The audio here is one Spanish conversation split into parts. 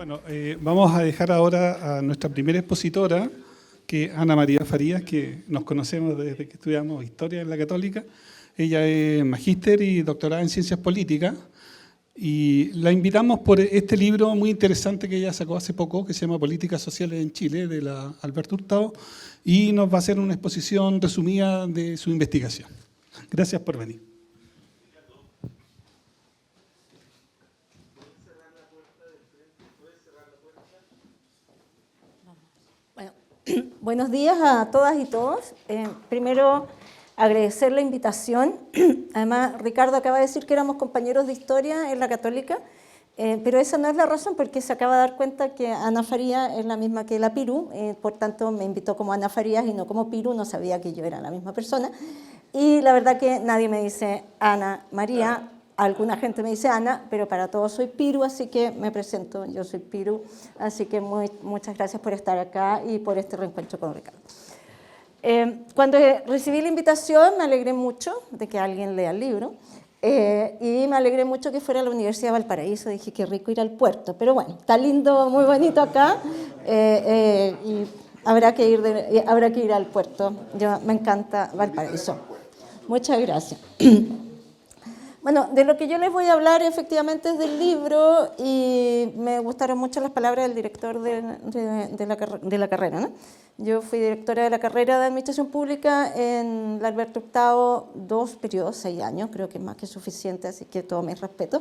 Bueno, vamos a dejar ahora a nuestra primera expositora, que es Ana María Farías, que nos conocemos desde que estudiamos Historia en la Católica. Ella es magíster y doctorada en Ciencias Políticas, y la invitamos por este libro muy interesante que ella sacó hace poco, que se llama Políticas Sociales en Chile, de la Alberto Hurtado, y nos va a hacer una exposición resumida de su investigación. Gracias por venir. Buenos días a todas y todos. Primero, agradecer la invitación. Además, Ricardo acaba de decir que éramos compañeros de historia en la Católica, pero esa no es la razón, porque se acaba de dar cuenta que Ana Farías es la misma que la Piru, por tanto me invitó como Ana Farías y no como Piru, no sabía que yo era la misma persona. Y la verdad que nadie me dice Ana María. Alguna gente me dice Ana, pero para todos soy Piru, así que me presento, yo soy Piru, así que muchas gracias por estar acá y por este reencuentro con Ricardo. Cuando recibí la invitación me alegré mucho de que alguien lea el libro y me alegré mucho que fuera a la Universidad de Valparaíso, dije qué rico ir al puerto, pero bueno, está lindo, muy bonito acá y habrá que ir al puerto, me encanta Valparaíso. Muchas gracias. Bueno, de lo que yo les voy a hablar efectivamente es del libro y me gustaron mucho las palabras del director de la carrera, ¿no? Yo fui directora de la carrera de Administración Pública en la Alberto Hurtado 2 periodos, 6 años, creo que es más que suficiente, así que todo mi respeto.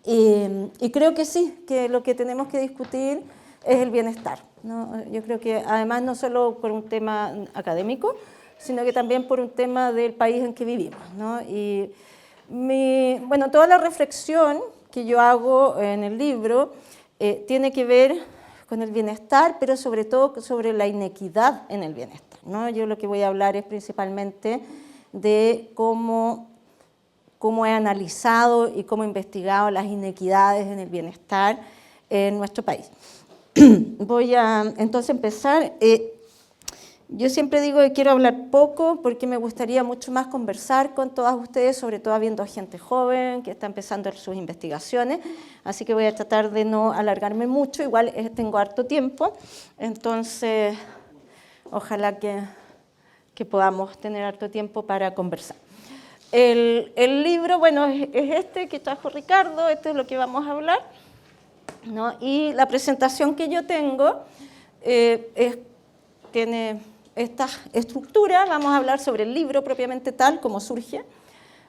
Y creo que sí, que lo que tenemos que discutir es el bienestar, ¿no? Yo creo que además no solo por un tema académico, sino que también por un tema del país en que vivimos, ¿no? Y bueno, toda la reflexión que yo hago en el libro tiene que ver con el bienestar, pero sobre todo sobre la inequidad en el bienestar, ¿no? Yo lo que voy a hablar es principalmente de cómo he analizado y cómo he investigado las inequidades en el bienestar en nuestro país. Voy a entonces empezar. Yo siempre digo que quiero hablar poco porque me gustaría mucho más conversar con todas ustedes, sobre todo viendo a gente joven que está empezando sus investigaciones, así que voy a tratar de no alargarme mucho, igual tengo harto tiempo, entonces ojalá que podamos tener harto tiempo para conversar. El libro, bueno, es este que trajo Ricardo, esto es lo que vamos a hablar, ¿no? Y la presentación que yo tengo tiene esta estructura. Vamos a hablar sobre el libro propiamente tal, como surge,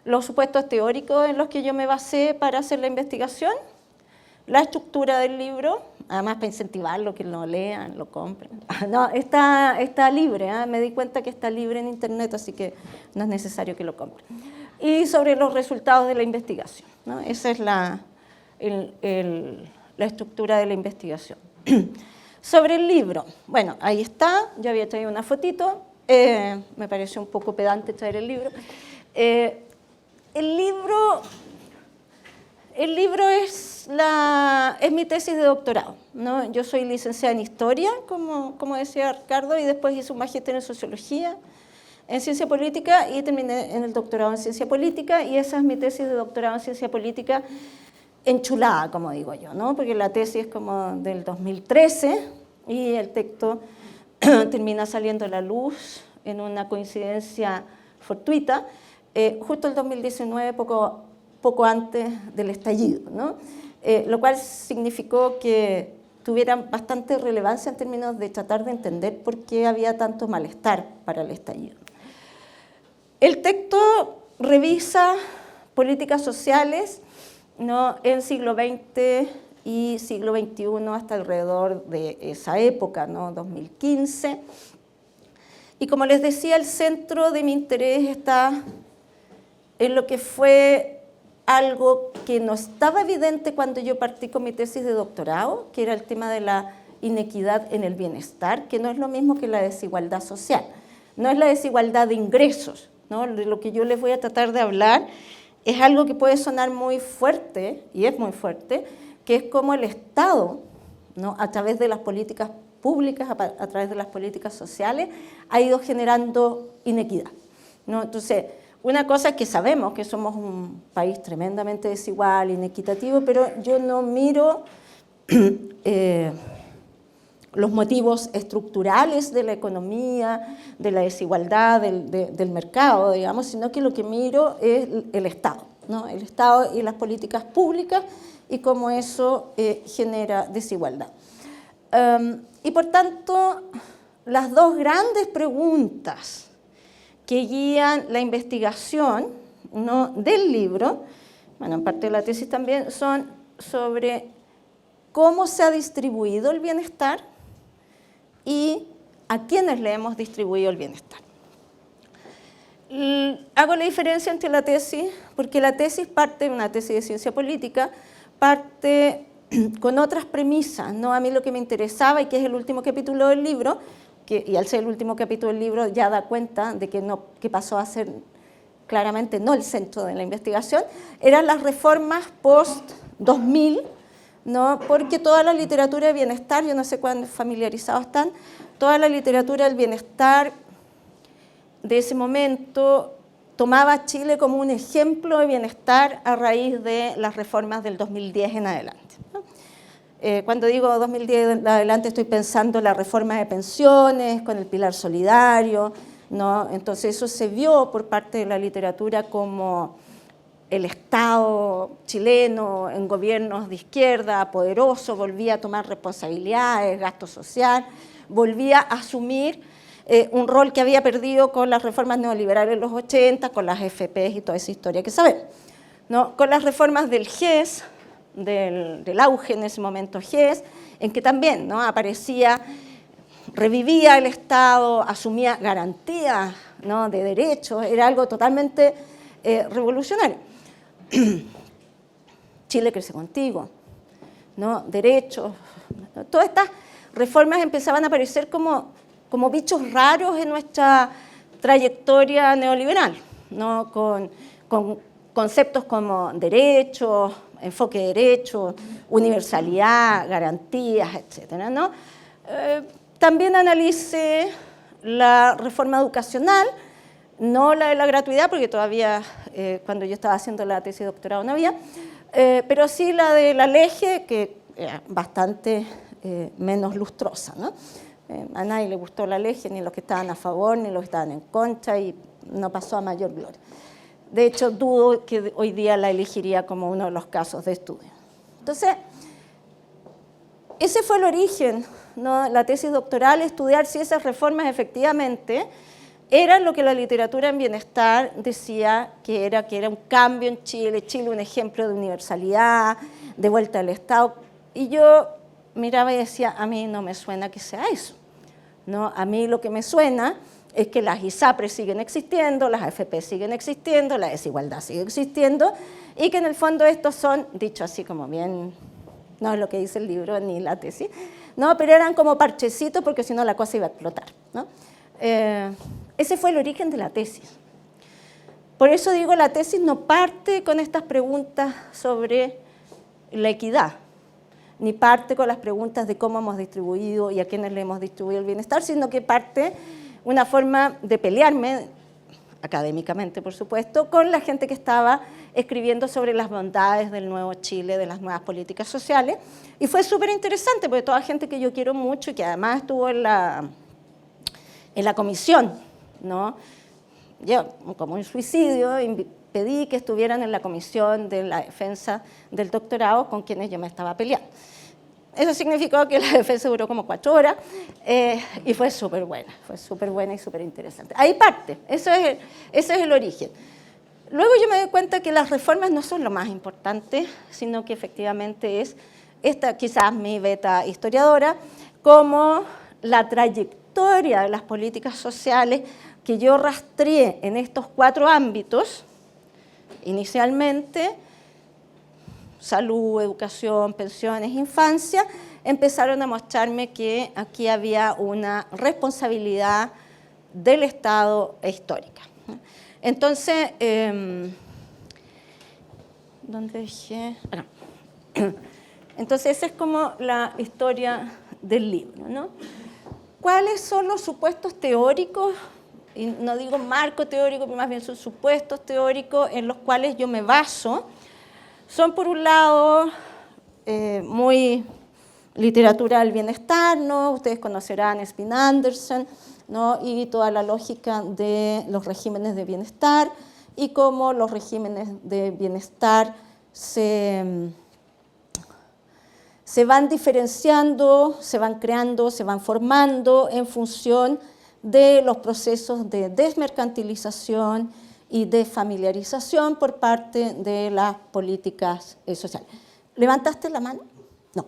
los supuestos teóricos en los que yo me basé para hacer la investigación, la estructura del libro, además para incentivarlo, que lo lean, lo compren. No, está libre, ¿eh? Me di cuenta que está libre en internet, así que no es necesario que lo compren. Y sobre los resultados de la investigación, ¿no? Esa es la estructura de la investigación. Sobre el libro, bueno, ahí está, yo había traído una fotito, me pareció un poco pedante traer el libro. El libro es mi tesis de doctorado, ¿no? Yo soy licenciada en Historia, como decía Ricardo, y después hice un magíster en Sociología, en Ciencia Política, y terminé en el doctorado en Ciencia Política, y esa es mi tesis de doctorado en Ciencia Política, enchulada, como digo yo, ¿no? Porque la tesis es como del 2013 y el texto termina saliendo a la luz en una coincidencia fortuita, justo el 2019, poco antes del estallido, ¿no? Lo cual significó que tuviera bastante relevancia en términos de tratar de entender por qué había tanto malestar para el estallido. El texto revisa políticas sociales, ¿no? En siglo XX y siglo XXI hasta alrededor de esa época, ¿no? 2015. Y como les decía, el centro de mi interés está en lo que fue algo que no estaba evidente cuando yo partí con mi tesis de doctorado, que era el tema de la inequidad en el bienestar, que no es lo mismo que la desigualdad social, no es la desigualdad de ingresos, ¿no? De lo que yo les voy a tratar de hablar es algo que puede sonar muy fuerte, y es muy fuerte, que es como el Estado, ¿no? A través de las políticas públicas, a través de las políticas sociales, ha ido generando inequidad, ¿no? Entonces, una cosa es que sabemos que somos un país tremendamente desigual, inequitativo, pero yo no miro los motivos estructurales de la economía, de la desigualdad, del mercado, digamos, sino que lo que miro es el Estado, ¿no? El Estado y las políticas públicas y cómo eso genera desigualdad. Y por tanto, las dos grandes preguntas que guían la investigación, ¿no?, del libro, bueno, en parte de la tesis también, son sobre cómo se ha distribuido el bienestar y a quiénes le hemos distribuido el bienestar. Hago la diferencia entre la tesis, porque la tesis parte, una tesis de ciencia política, parte con otras premisas, ¿no? A mí lo que me interesaba, y que es el último capítulo del libro, y al ser el último capítulo del libro ya da cuenta de que pasó a ser claramente no el centro de la investigación, eran las reformas post-2000, ¿no? Porque toda la literatura de bienestar, yo no sé cuán familiarizados están, toda la literatura del bienestar de ese momento tomaba a Chile como un ejemplo de bienestar a raíz de las reformas del 2010 en adelante, ¿no? Cuando digo 2010 en adelante estoy pensando en la reforma de pensiones, con el pilar solidario, ¿no? Entonces eso se vio por parte de la literatura como el Estado chileno en gobiernos de izquierda, poderoso, volvía a tomar responsabilidades, gasto social, volvía a asumir un rol que había perdido con las reformas neoliberales en los 80, con las FPs y toda esa historia que sabemos, ¿no? Con las reformas del GES, del auge en ese momento GES, en que también, ¿no?, aparecía, revivía el Estado, asumía garantías, ¿no?, de derechos, era algo totalmente revolucionario. Chile crece contigo, ¿no?, derechos, ¿no? Todas estas reformas empezaban a aparecer como bichos raros en nuestra trayectoria neoliberal, ¿no?, con conceptos como derechos, enfoque de derechos, universalidad, garantías, etcétera, ¿no? También analicé la reforma educacional, no la de la gratuidad, porque todavía cuando yo estaba haciendo la tesis de doctorado no había, pero sí la de la LEGE, que era bastante menos lustrosa, ¿no? A nadie le gustó la LEGE, ni los que estaban a favor, ni los que estaban en contra, y no pasó a mayor gloria. De hecho, dudo que hoy día la elegiría como uno de los casos de estudio. Entonces, ese fue el origen, ¿no?, la tesis doctoral, estudiar si esas reformas efectivamente eran lo que la literatura en bienestar decía que era un cambio en Chile, Chile un ejemplo de universalidad, de vuelta al Estado. Y yo miraba y decía, a mí no me suena que sea eso, ¿no? A mí lo que me suena es que las ISAPRES siguen existiendo, las AFP siguen existiendo, la desigualdad sigue existiendo, y que en el fondo estos son, dicho así como bien, no es lo que dice el libro ni la tesis, no, pero eran como parchecitos porque si no la cosa iba a explotar, ¿no? Ese fue el origen de la tesis. Por eso digo, la tesis no parte con estas preguntas sobre la equidad, ni parte con las preguntas de cómo hemos distribuido y a quiénes le hemos distribuido el bienestar, sino que parte una forma de pelearme, académicamente por supuesto, con la gente que estaba escribiendo sobre las bondades del nuevo Chile, de las nuevas políticas sociales, y fue súper interesante porque toda gente que yo quiero mucho y que además estuvo en la comisión, ¿no? Yo, como un suicidio, pedí que estuvieran en la comisión de la defensa del doctorado con quienes yo me estaba peleando. Eso significó que la defensa duró como 4 horas y fue súper buena y súper interesante. Ahí parte, ese es el origen. Luego yo me doy cuenta que las reformas no son lo más importante, sino que efectivamente es esta, quizás mi beta historiadora, como la trayectoria de las políticas sociales que yo rastreé en estos 4 ámbitos, inicialmente, salud, educación, pensiones, infancia, empezaron a mostrarme que aquí había una responsabilidad del Estado histórica. Entonces, ¿dónde dejé? Bueno, entonces, esa es como la historia del libro, ¿no? ¿Cuáles son los supuestos teóricos? Y no digo marco teórico, pero más bien son supuestos teóricos en los cuales yo me baso. Son, por un lado, muy literatura del bienestar, ¿no? Ustedes conocerán a Spin Anderson, ¿no? Y toda la lógica de los regímenes de bienestar y cómo los regímenes de bienestar se van diferenciando, se van creando, se van formando en función de los procesos de desmercantilización y de familiarización por parte de las políticas sociales. ¿Levantaste la mano? No.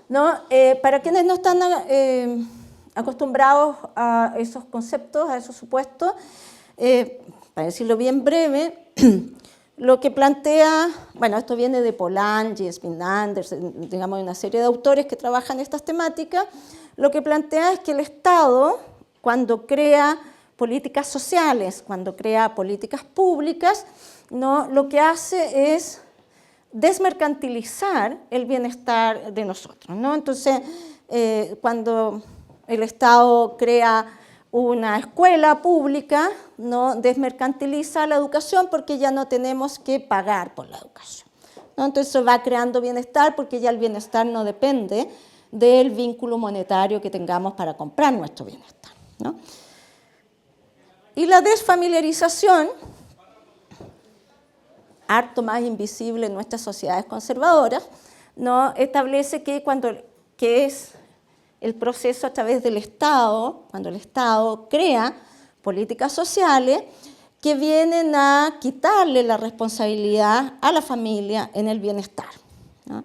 No, para quienes no están acostumbrados a esos conceptos, a esos supuestos, para decirlo bien breve, lo que plantea, bueno, esto viene de Polanyi, Spin Anderson, digamos, de una serie de autores que trabajan estas temáticas, lo que plantea es que el Estado, cuando crea políticas sociales, cuando crea políticas públicas, ¿no? Lo que hace es desmercantilizar el bienestar de nosotros, ¿no? Entonces, cuando el Estado crea una escuela pública, ¿no? Desmercantiliza la educación porque ya no tenemos que pagar por la educación, ¿no? Entonces se va creando bienestar porque ya el bienestar no depende del vínculo monetario que tengamos para comprar nuestro bienestar, ¿no? Y la desfamiliarización, harto más invisible en nuestras sociedades conservadoras, ¿no? Establece que es el proceso a través del Estado, cuando el Estado crea políticas sociales que vienen a quitarle la responsabilidad a la familia en el bienestar, ¿no?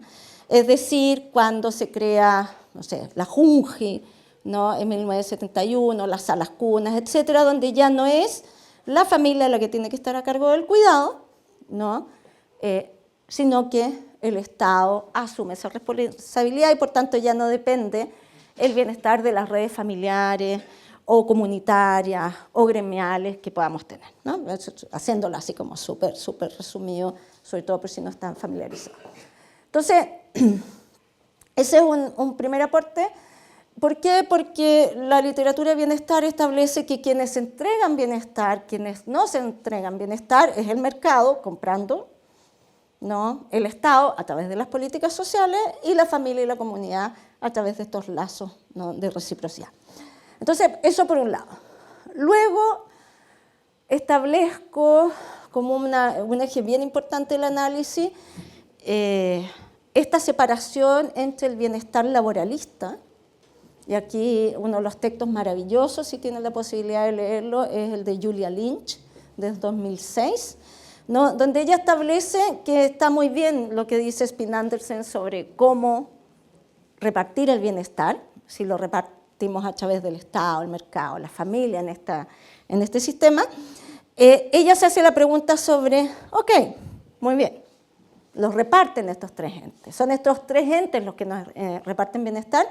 Es decir, cuando se crea, no sé, la Junji, ¿no? En 1971, las salas cunas, etcétera, donde ya no es la familia la que tiene que estar a cargo del cuidado, ¿no? Sino que el Estado asume esa responsabilidad y por tanto ya no depende el bienestar de las redes familiares o comunitarias o gremiales que podamos tener, ¿no? Haciéndolo así como súper resumido, sobre todo por si no están familiarizados. Entonces, ese es un primer aporte. ¿Por qué? Porque la literatura de bienestar establece que quienes entregan bienestar, quienes no se entregan bienestar, es el mercado comprando, ¿no? El Estado a través de las políticas sociales y la familia y la comunidad a través de estos lazos, ¿no? De reciprocidad. Entonces, eso por un lado. Luego, establezco como un eje bien importante del análisis esta separación entre el bienestar laboralista, y aquí uno de los textos maravillosos, si tienen la posibilidad de leerlo, es el de Julia Lynch, de 2006, ¿no? Donde ella establece que está muy bien lo que dice Spin Anderson sobre cómo repartir el bienestar, si lo repartimos a través del Estado, el mercado, la familia en este sistema. Ella se hace la pregunta sobre, ok, muy bien, los reparten estos tres entes, son estos tres entes los que nos reparten bienestar,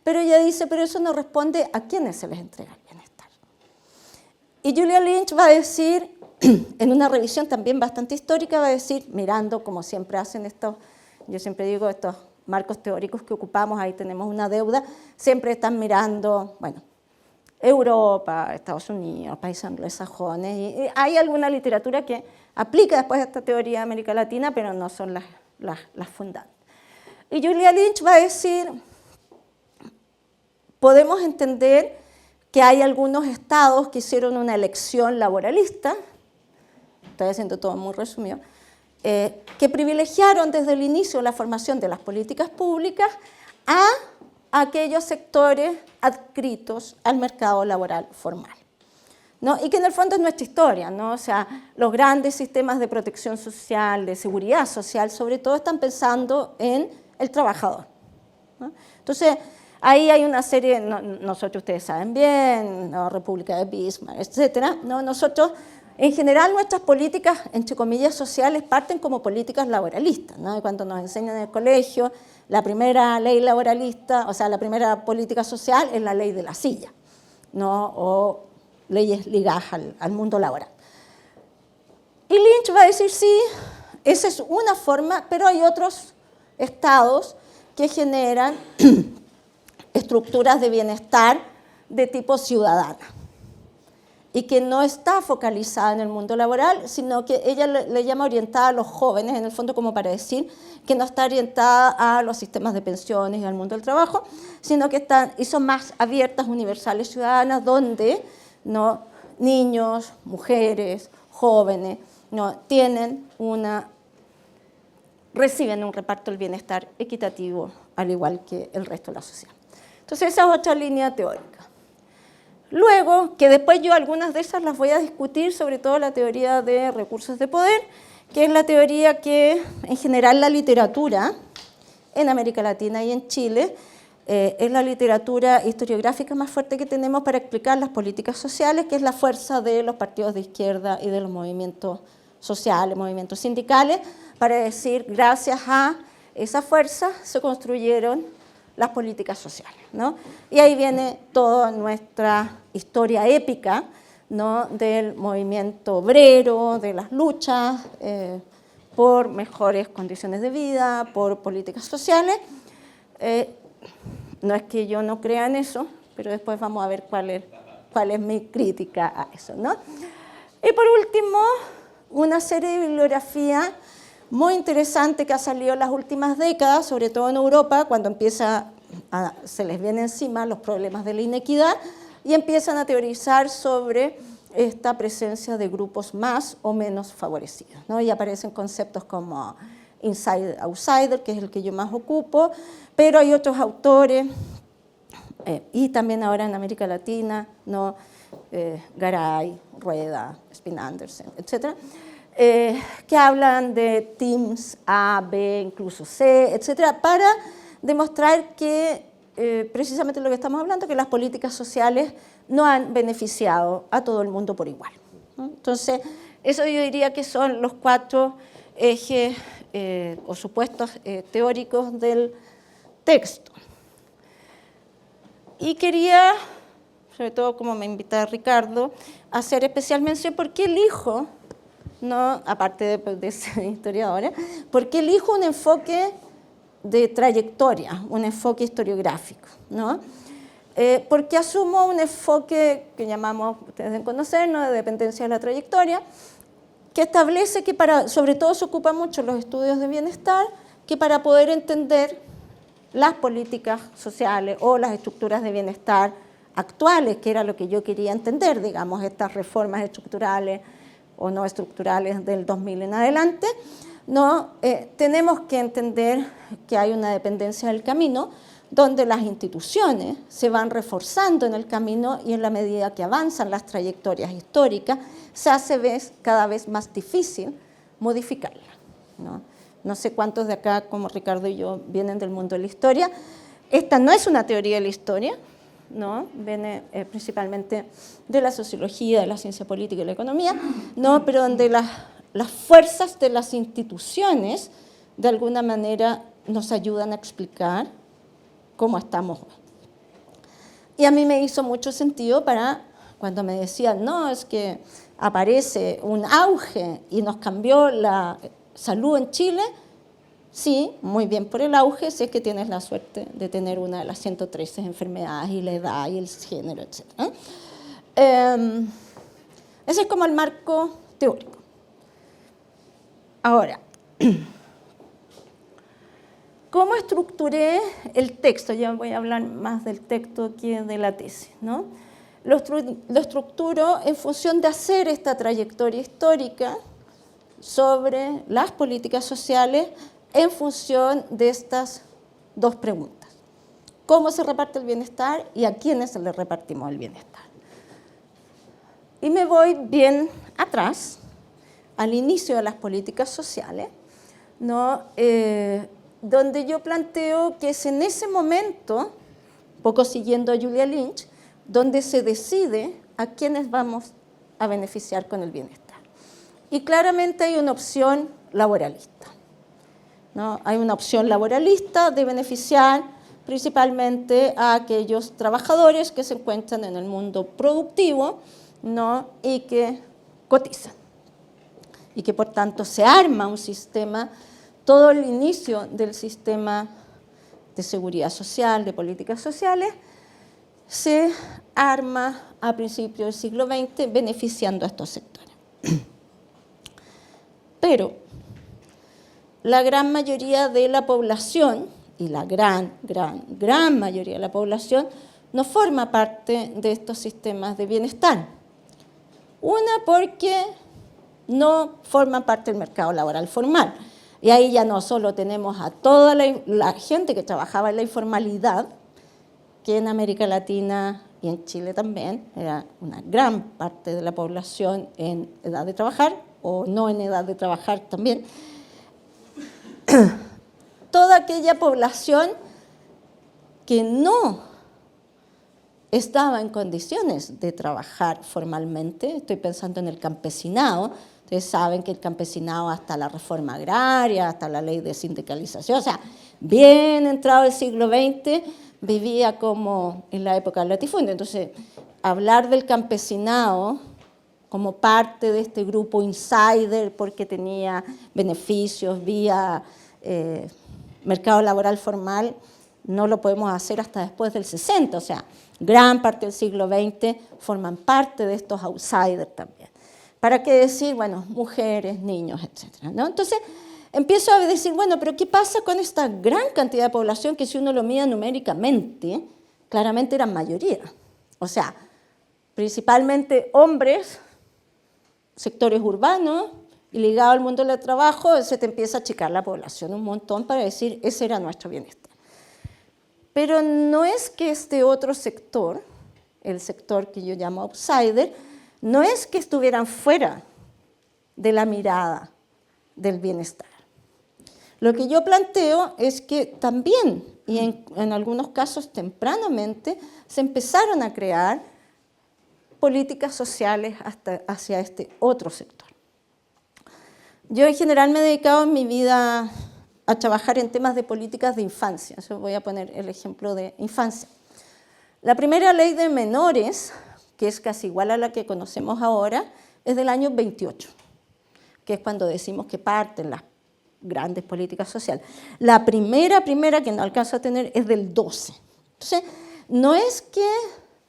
pero ella dice, pero eso no responde a quiénes se les entrega el bienestar. Y Julia Lynch va a decir, en una revisión también bastante histórica, va a decir, mirando como siempre hacen estos, yo siempre digo, estos marcos teóricos que ocupamos, ahí tenemos una deuda, siempre están mirando, bueno, Europa, Estados Unidos, países anglosajones, y hay alguna literatura que aplica después esta teoría de América Latina, pero no son las fundantes. Y Julia Lynch va a decir, podemos entender que hay algunos estados que hicieron una elección laboralista, estoy haciendo todo muy resumido, que privilegiaron desde el inicio la formación de las políticas públicas a aquellos sectores adscritos al mercado laboral formal, ¿no? Y que en el fondo es nuestra historia, ¿no? O sea, los grandes sistemas de protección social, de seguridad social, sobre todo están pensando en el trabajador, ¿no? Entonces, ahí hay una serie, nosotros ustedes saben bien, ¿no? República de Bismarck, etcétera, ¿no? Nosotros, en general, nuestras políticas, entre comillas, sociales, parten como políticas laboralistas, ¿no? Y cuando nos enseñan en el colegio, la primera ley laboralista, o sea, la primera política social es la ley de la silla, ¿no? O leyes ligadas al mundo laboral. Y Lynch va a decir, sí, esa es una forma, pero hay otros estados que generan estructuras de bienestar de tipo ciudadana. y que no está focalizada en el mundo laboral, sino que ella le llama orientada a los jóvenes, en el fondo como para decir que no está orientada a los sistemas de pensiones y al mundo del trabajo, sino que son más abiertas, universales, ciudadanas, donde ¿no? niños, mujeres, jóvenes ¿no? reciben un reparto del bienestar equitativo, al igual que el resto de la sociedad. Entonces esa es otra línea teórica. Luego, que después yo algunas de esas las voy a discutir, sobre todo la teoría de recursos de poder, que es la teoría que en general la literatura en América Latina y en Chile es la literatura historiográfica más fuerte que tenemos para explicar las políticas sociales, que es la fuerza de los partidos de izquierda y de los movimientos sociales, movimientos sindicales, para decir, gracias a esa fuerza se construyeron las políticas sociales, ¿no? Y ahí viene toda nuestra historia épica, ¿no? Del movimiento obrero, de las luchas por mejores condiciones de vida, por políticas sociales. No es que yo no crea en eso, pero después vamos a ver cuál es mi crítica a eso, ¿no? Y por último, una serie de bibliografía muy interesante que ha salido en las últimas décadas, sobre todo en Europa, cuando se les viene encima los problemas de la inequidad y empiezan a teorizar sobre esta presencia de grupos más o menos favorecidos, ¿no? Y aparecen conceptos como insider-outsider, que es el que yo más ocupo, pero hay otros autores, y también ahora en América Latina, ¿no? Garay, Rueda, Spin Anderson, etc., que hablan de teams A, B, incluso C, etcétera, para demostrar que precisamente lo que estamos hablando, que las políticas sociales no han beneficiado a todo el mundo por igual, ¿no? Entonces, eso yo diría que son los 4 ejes o supuestos teóricos del texto. Y quería, sobre todo como me invita Ricardo, hacer especial mención por qué elijo, ¿no? Aparte de ser historiadora, por qué elijo un enfoque de trayectoria, un enfoque historiográfico, ¿no? Porque asumo un enfoque que llamamos, ustedes deben conocer, ¿no? De dependencia de la trayectoria, que establece que sobre todo se ocupa mucho los estudios de bienestar, que para poder entender las políticas sociales o las estructuras de bienestar actuales, que era lo que yo quería entender, digamos, estas reformas estructurales o no estructurales del 2000 en adelante, ¿no? Tenemos que entender que hay una dependencia del camino, donde las instituciones se van reforzando en el camino y en la medida que avanzan las trayectorias históricas, se hace cada vez más difícil modificarla, ¿no? No sé cuántos de acá, como Ricardo y yo, vienen del mundo de la historia. Esta no es una teoría de la historia, ¿no? Viene principalmente de la sociología, de la ciencia política y la economía, ¿no? Pero donde las fuerzas de las instituciones, de alguna manera, nos ayudan a explicar cómo estamos hoy. Y a mí me hizo mucho sentido cuando me decían, no, es que aparece un auge y nos cambió la salud en Chile. Sí, muy bien por el auge, si es que tienes la suerte de tener una de las 113 enfermedades y la edad y el género, etc. Ese es como el marco teórico. Ahora, ¿cómo estructuré el texto? Yo voy a hablar más del texto que de la tesis, ¿no? Lo estructuro en función de hacer esta trayectoria histórica sobre las políticas sociales en función de estas 2 preguntas. ¿Cómo se reparte el bienestar y a quiénes le repartimos el bienestar? Y me voy bien atrás, al inicio de las políticas sociales, ¿no? Donde yo planteo que es en ese momento, poco siguiendo a Julia Lynch, donde se decide a quiénes vamos a beneficiar con el bienestar. Y claramente hay una opción laboralista, ¿no? Hay una opción laboralista de beneficiar principalmente a aquellos trabajadores que se encuentran en el mundo productivo, ¿no? Y que cotizan. Y que por tanto se arma un sistema, todo el inicio del sistema de seguridad social, de políticas sociales, se arma a principios del siglo XX beneficiando a estos sectores. Pero la gran mayoría de la población, y la gran mayoría de la población, no forma parte de estos sistemas de bienestar. Una, porque no forman parte del mercado laboral formal. Y ahí ya no solo tenemos a toda la gente que trabajaba en la informalidad, que en América Latina y en Chile también era una gran parte de la población en edad de trabajar, o no en edad de trabajar también. Toda aquella población que no estaba en condiciones de trabajar formalmente, estoy pensando en el campesinado. Ustedes saben que el campesinado, hasta la reforma agraria, hasta la ley de sindicalización, o sea, bien entrado el siglo XX, vivía como en la época del latifundio. Entonces, hablar del campesinado como parte de este grupo insider porque tenía beneficios vía mercado laboral formal, no lo podemos hacer hasta después del 60, o sea, gran parte del siglo XX forman parte de estos outsiders también. ¿Para qué decir? Bueno, mujeres, niños, etcétera, ¿no? Entonces, empiezo a decir, bueno, pero ¿qué pasa con esta gran cantidad de población que si uno lo mide numéricamente, claramente eran mayoría? O sea, principalmente hombres, sectores urbanos, y ligado al mundo del trabajo, se te empieza a achicar la población un montón para decir, ese era nuestro bienestar. Pero no es que este otro sector, el sector que yo llamo outsider, no es que estuvieran fuera de la mirada del bienestar. Lo que yo planteo es que también, y en algunos casos tempranamente, se empezaron a crear políticas sociales hacia este otro sector. Yo en general me he dedicado en mi vida a trabajar en temas de políticas de infancia. Yo voy a poner el ejemplo de infancia. La primera ley de menores, que es casi igual a la que conocemos ahora, es del año 28, que es cuando decimos que parten las grandes políticas sociales. La primera que no alcanzo a tener es del 12. Entonces, no es que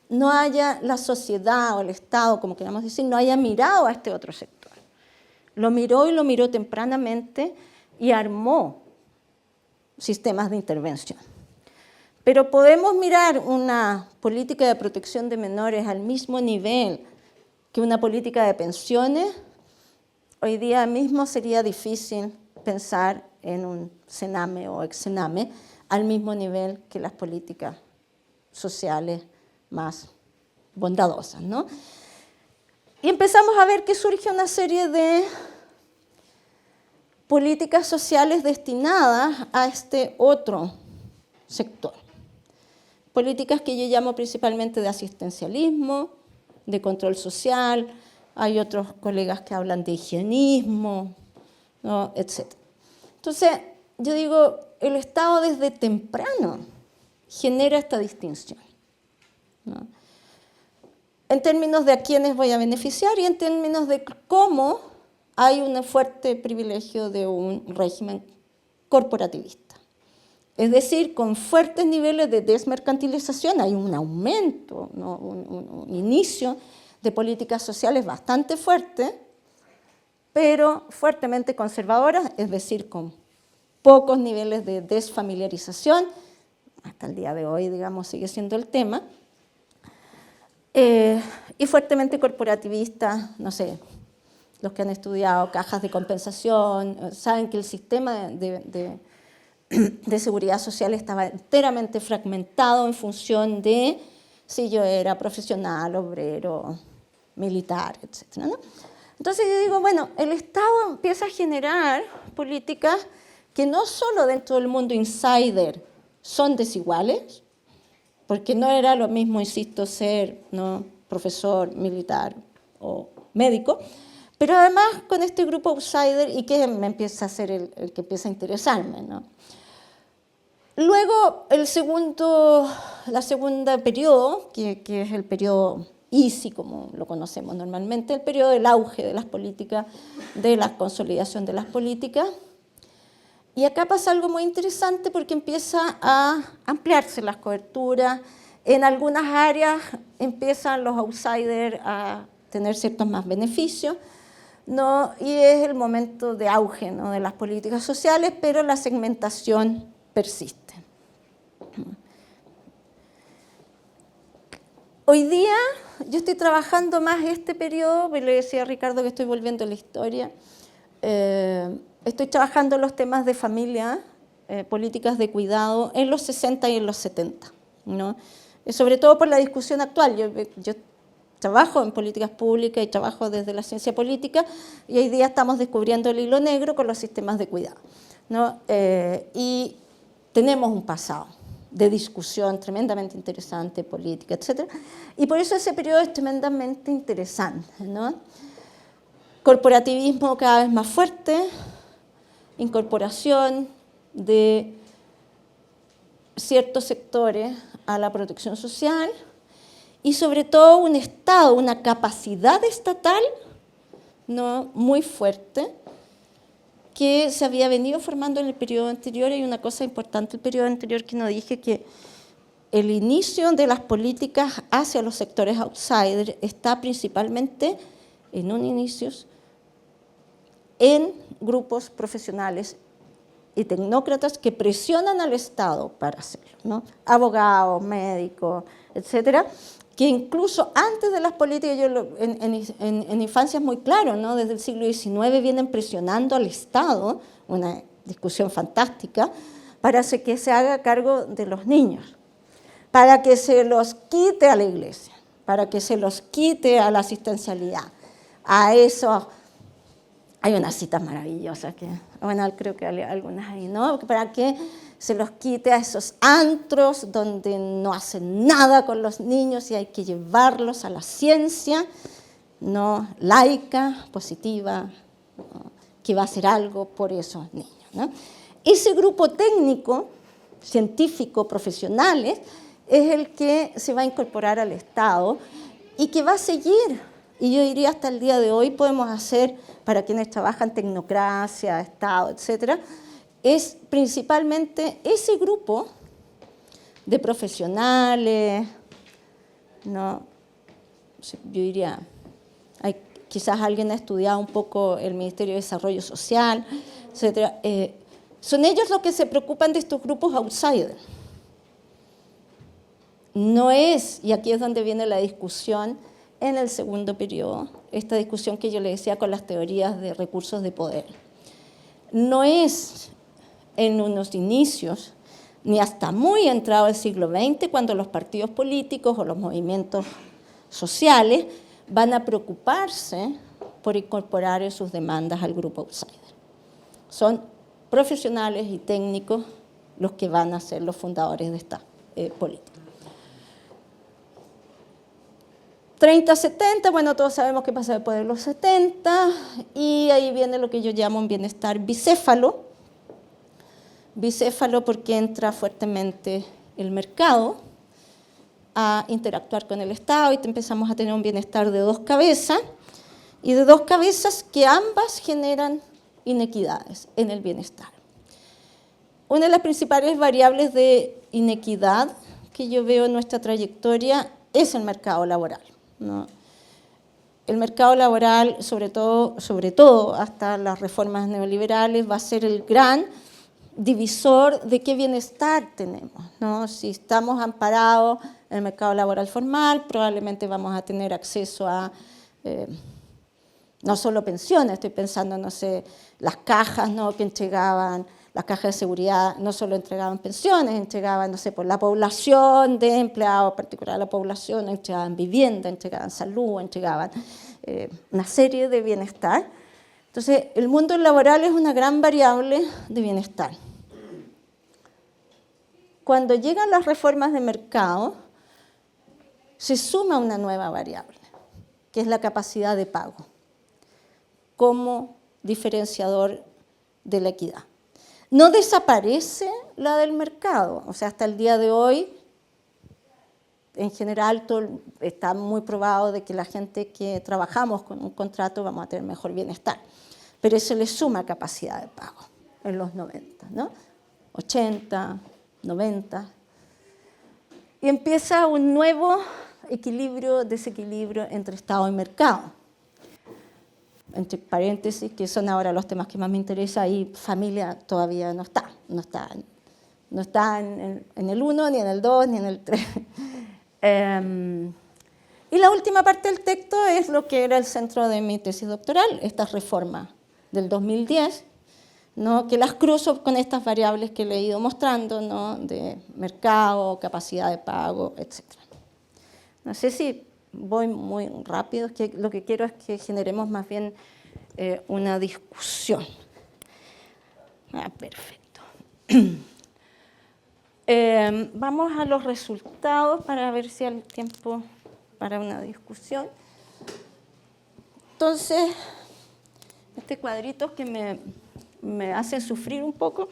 no haya la sociedad o el Estado, como queramos decir, no haya mirado a este otro sector. Lo miró y lo miró tempranamente y armó sistemas de intervención. Pero podemos mirar una política de protección de menores al mismo nivel que una política de pensiones. Hoy día mismo sería difícil pensar en un Sename o ex-Sename al mismo nivel que las políticas sociales más bondadosas, ¿no? Y empezamos a ver que surge una serie de políticas sociales destinadas a este otro sector. Políticas que yo llamo principalmente de asistencialismo, de control social, hay otros colegas que hablan de higienismo, ¿no? Etc. Entonces, yo digo, el Estado desde temprano genera esta distinción, ¿no? En términos de a quiénes voy a beneficiar y en términos de cómo hay un fuerte privilegio de un régimen corporativista. Es decir, con fuertes niveles de desmercantilización hay un aumento, ¿no? un inicio de políticas sociales bastante fuerte, pero fuertemente conservadoras, es decir, con pocos niveles de desfamiliarización, hasta el día de hoy, digamos, sigue siendo el tema, y fuertemente corporativista, no sé, los que han estudiado cajas de compensación, saben que el sistema de seguridad social estaba enteramente fragmentado en función de si yo era profesional, obrero, militar, etc., ¿no? Entonces yo digo, bueno, el Estado empieza a generar políticas que no solo dentro del mundo insider son desiguales, porque no era lo mismo, insisto, ser, ¿no?, profesor, militar o médico, pero además con este grupo outsider y que me empieza a ser el que empieza a interesarme, ¿no? Luego, la segunda periodo, que es el periodo easy, como lo conocemos normalmente, el periodo del auge de las políticas, de la consolidación de las políticas. Y acá pasa algo muy interesante porque empieza a ampliarse las coberturas, En algunas áreas empiezan los outsiders a tener ciertos más beneficios, ¿no? Y es el momento de auge, ¿no?, de las políticas sociales, pero la segmentación persiste. Hoy día yo estoy trabajando más este periodo, le decía a Ricardo que estoy volviendo a la historia, estoy trabajando los temas de familia, políticas de cuidado en los 60 y en los 70, ¿no? Sobre todo por la discusión actual. Yo trabajo en políticas públicas y trabajo desde la ciencia política y hoy día estamos descubriendo el hilo negro con los sistemas de cuidado, ¿no? Y tenemos un pasado de discusión tremendamente interesante, política, etc. Y por eso ese periodo es tremendamente interesante, ¿no? Corporativismo cada vez más fuerte, incorporación de ciertos sectores a la protección social y sobre todo un Estado, una capacidad estatal, ¿no?, muy fuerte, que se había venido formando en el periodo anterior. Y una cosa importante del periodo anterior que no dije, que el inicio de las políticas hacia los sectores outsiders está principalmente en un inicio en grupos profesionales y tecnócratas que presionan al Estado para hacerlo, ¿no? Abogados, médicos, etcétera, que incluso antes de las políticas, en infancia es muy claro, ¿no?, desde el siglo XIX vienen presionando al Estado, una discusión fantástica, para que se haga cargo de los niños, para que se los quite a la iglesia, para que se los quite a la asistencialidad, a eso. Hay unas citas maravillosas, que, bueno, creo que hay algunas ahí, ¿no?, para que se los quite a esos antros donde no hacen nada con los niños y hay que llevarlos a la ciencia, ¿no?, laica, positiva, ¿no?, que va a hacer algo por esos niños, ¿no? Ese grupo técnico, científico, profesionales, es el que se va a incorporar al Estado y que va a seguir. Y yo diría hasta el día de hoy podemos hacer, para quienes trabajan tecnocracia, Estado, etcétera, es principalmente ese grupo de profesionales, ¿no? Yo diría, quizás alguien ha estudiado un poco el Ministerio de Desarrollo Social, etcétera. Son ellos los que se preocupan de estos grupos outsiders. No es, y aquí es donde viene la discusión en el segundo periodo, esta discusión que yo le decía con las teorías de recursos de poder. No es en unos inicios, ni hasta muy entrado el siglo XX, cuando los partidos políticos o los movimientos sociales van a preocuparse por incorporar en sus demandas al grupo outsider. Son profesionales y técnicos los que van a ser los fundadores de esta política. 30-70, bueno, todos sabemos qué pasa después de los 70, y ahí viene lo que yo llamo un bienestar bicéfalo. Bicéfalo porque entra fuertemente el mercado a interactuar con el Estado y empezamos a tener un bienestar de dos cabezas, y de dos cabezas que ambas generan inequidades en el bienestar. Una de las principales variables de inequidad que yo veo en nuestra trayectoria es el mercado laboral, ¿no? El mercado laboral, sobre todo hasta las reformas neoliberales, va a ser el gran divisor de qué bienestar tenemos, ¿no? Si estamos amparados en el mercado laboral formal, probablemente vamos a tener acceso a no solo pensiones, estoy pensando, no sé, las cajas, ¿no?, que entregaban, las cajas de seguridad no solo entregaban pensiones, entregaban, no sé, por la población de empleados, en particular la población, entregaban vivienda, entregaban salud, entregaban una serie de bienestar. Entonces, el mundo laboral es una gran variable de bienestar. Cuando llegan las reformas de mercado, se suma una nueva variable, que es la capacidad de pago, como diferenciador de la equidad. No desaparece la del mercado, o sea, hasta el día de hoy, en general, está muy probado de que la gente que trabajamos con un contrato vamos a tener mejor bienestar, pero eso le suma capacidad de pago en los 90, ¿no? 80, 90. y empieza un nuevo equilibrio, desequilibrio entre Estado y mercado. Entre paréntesis, que son ahora los temas que más me interesan, ahí familia todavía no está en el 1, ni en el 2, ni en el 3. Y la última parte del texto es lo que era el centro de mi tesis doctoral, estas reformas del 2010, ¿no? Que las cruzo con estas variables que le he ido mostrando, ¿no? De mercado, capacidad de pago, etc. No sé si voy muy rápido, es que lo que quiero es que generemos más bien una discusión. Perfecto. Vamos a los resultados para ver si hay tiempo para una discusión. Entonces, este cuadrito que me hacen sufrir un poco,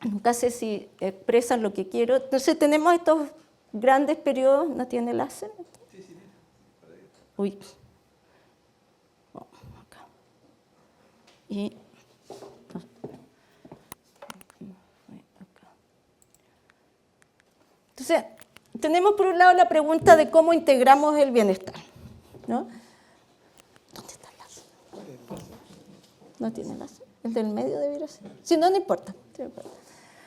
nunca sé si expresan lo que quiero. Entonces tenemos estos grandes periodos, ¿no tiene láser? Sí, sí, Uy. Oh, acá. Y entonces, tenemos por un lado la pregunta de cómo integramos el bienestar, ¿no? ¿Dónde está el láser? ¿No tiene láser? ¿El del medio debería ser? Sí, no importa.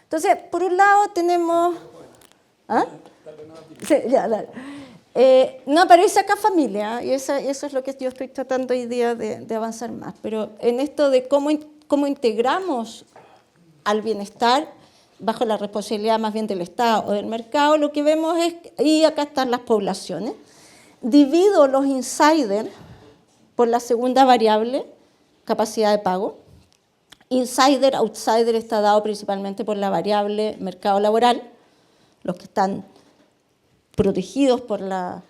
Entonces, por un lado tenemos... ¿Ah? Sí, ya, dale. No aparece acá familia, y eso es lo que yo estoy tratando hoy día de avanzar más, pero en esto de cómo integramos al bienestar bajo la responsabilidad más bien del Estado o del mercado, lo que vemos es, y acá están las poblaciones, divido los insiders por la segunda variable, capacidad de pago. Insider, outsider está dado principalmente por la variable mercado laboral, los que están protegidos por la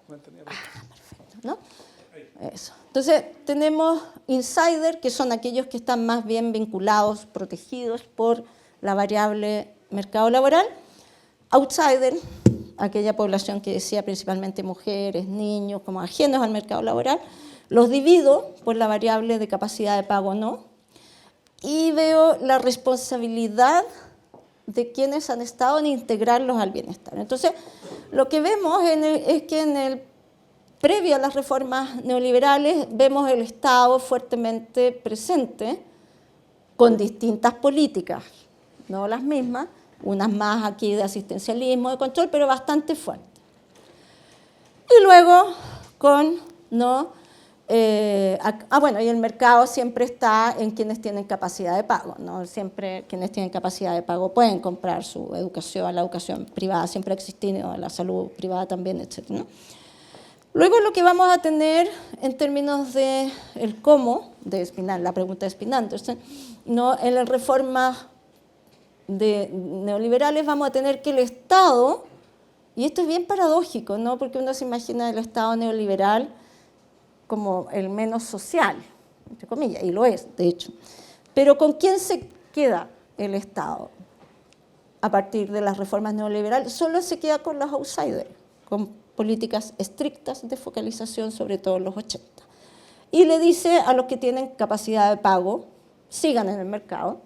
perfecto, ¿no? Eso. Entonces, tenemos insider, que son aquellos que están más bien vinculados, protegidos por la variable mercado laboral. Outsider, aquella población que decía principalmente mujeres, niños, como ajenos al mercado laboral. Los divido por la variable de capacidad de pago o no. Y veo la responsabilidad de quienes han estado en integrarlos al bienestar. Entonces, lo que vemos es que previo a las reformas neoliberales vemos el Estado fuertemente presente con distintas políticas, no las mismas, unas más aquí de asistencialismo, de control, pero bastante fuerte. Y luego con, ¿no? Bueno, y el mercado siempre está en quienes tienen capacidad de pago, ¿no? Siempre quienes tienen capacidad de pago pueden comprar su educación, la educación privada siempre ha existido, la salud privada también, etc., ¿no? Luego lo que vamos a tener en términos de el cómo, de Spinant, la pregunta de Spinant, ¿no? En las reformas neoliberales vamos a tener que el Estado, y esto es bien paradójico, ¿no? Porque uno se imagina el Estado neoliberal como el menos social, entre comillas, y lo es, de hecho. Pero ¿con quién se queda el Estado a partir de las reformas neoliberales? Solo se queda con los outsiders, con políticas estrictas de focalización, sobre todo en los 80. Y le dice a los que tienen capacidad de pago, sigan en el mercado,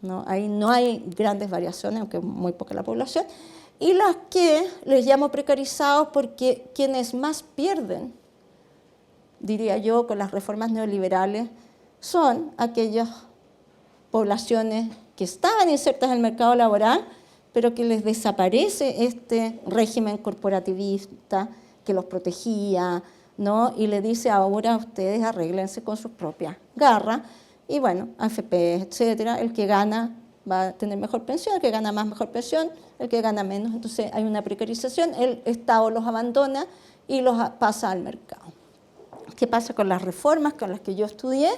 ¿no? Ahí no hay grandes variaciones, aunque muy poca la población, y las que les llamo precarizados porque quienes más pierden, diría yo, con las reformas neoliberales, son aquellas poblaciones que estaban insertas en el mercado laboral, pero que les desaparece este régimen corporativista que los protegía, ¿no? Y le dice ahora ustedes arréglense con sus propias garras, y bueno, AFP, etcétera, el que gana va a tener mejor pensión, el que gana más mejor pensión, el que gana menos, entonces hay una precarización, el Estado los abandona y los pasa al mercado. ¿Qué pasa con las reformas con las que yo estudié?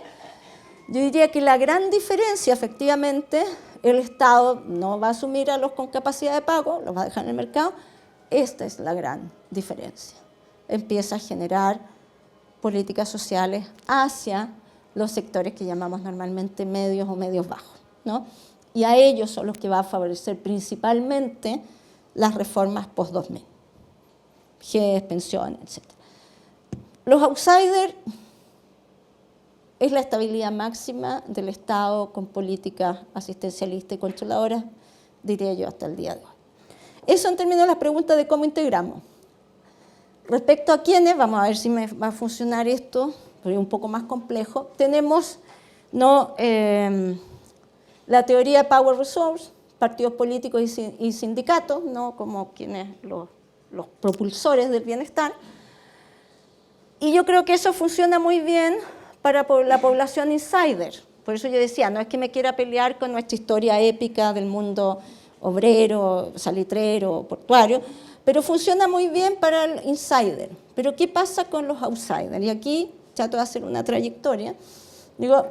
Yo diría que la gran diferencia, efectivamente, el Estado no va a asumir a los con capacidad de pago, los va a dejar en el mercado. Esta es la gran diferencia. Empieza a generar políticas sociales hacia los sectores que llamamos normalmente medios o medios bajos, ¿no? Y a ellos son los que va a favorecer principalmente las reformas post-2000, GES, pensiones, etc. Los outsiders es la estabilidad máxima del Estado con políticas asistencialistas y controladoras diría yo, hasta el día de hoy. Eso en términos de las preguntas de cómo integramos. Respecto a quiénes, vamos a ver si me va a funcionar esto, pero es un poco más complejo. Tenemos la teoría de Power Resource, partidos políticos y sindicatos, ¿no? Como quienes los propulsores del bienestar. Y yo creo que eso funciona muy bien para la población insider. Por eso yo decía, no es que me quiera pelear con nuestra historia épica del mundo obrero, salitrero, portuario, pero funciona muy bien para el insider. Pero ¿qué pasa con los outsiders? Y aquí trato de hacer una trayectoria. Digo,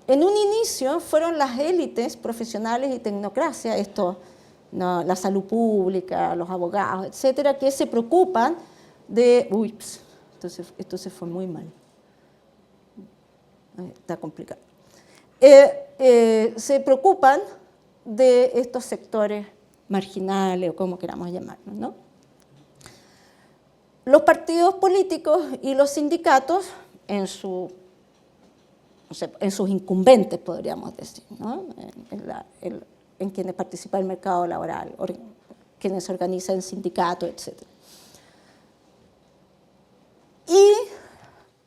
en un inicio fueron las élites profesionales y tecnocracia, no, la salud pública, los abogados, etcétera, que se preocupan de... Ups, esto se fue muy mal. Está complicado. Se preocupan de estos sectores marginales, o como queramos llamarlos, ¿no? Los partidos políticos y los sindicatos, en sus incumbentes, podríamos decir, ¿no? En quienes participa el mercado laboral, quienes se organizan en sindicatos, etc. Y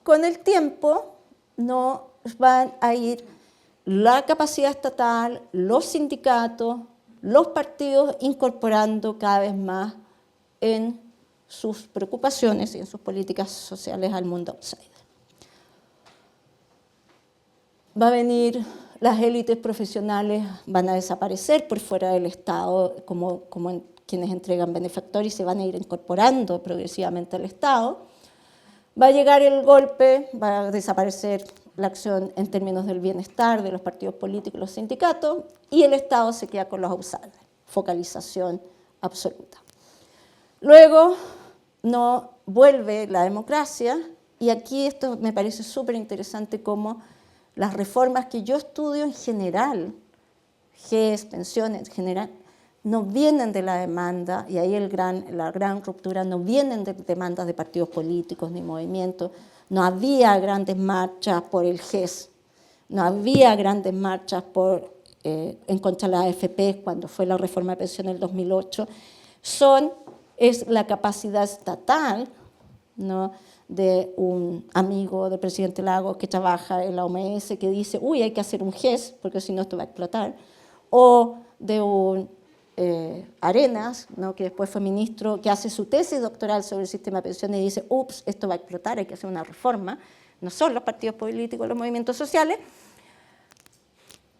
con el tiempo no van a ir la capacidad estatal, los sindicatos, los partidos incorporando cada vez más en sus preocupaciones y en sus políticas sociales al mundo outsider. Va a venir, las élites profesionales van a desaparecer por fuera del Estado, como quienes entregan benefactores, y se van a ir incorporando progresivamente al Estado. Va a llegar el golpe, va a desaparecer la acción en términos del bienestar de los partidos políticos y los sindicatos, y el Estado se queda con los outsiders, focalización absoluta. Luego no vuelve la democracia, y aquí esto me parece súper interesante, como las reformas que yo estudio en general, GES, pensiones en general, no vienen de la demanda, y ahí la gran ruptura, no vienen de demandas de partidos políticos ni movimientos. No había grandes marchas por el GES, no había grandes marchas en contra de la AFP cuando fue la reforma de pensiones del 2008. Es la capacidad estatal, ¿no?, de un amigo del presidente Lagos que trabaja en la OMS, que dice, uy, hay que hacer un GES, porque si no esto va a explotar, o de un Arenas, ¿no?, que después fue ministro, que hace su tesis doctoral sobre el sistema de pensiones y dice, ups, esto va a explotar, hay que hacer una reforma. No son los partidos políticos, los movimientos sociales.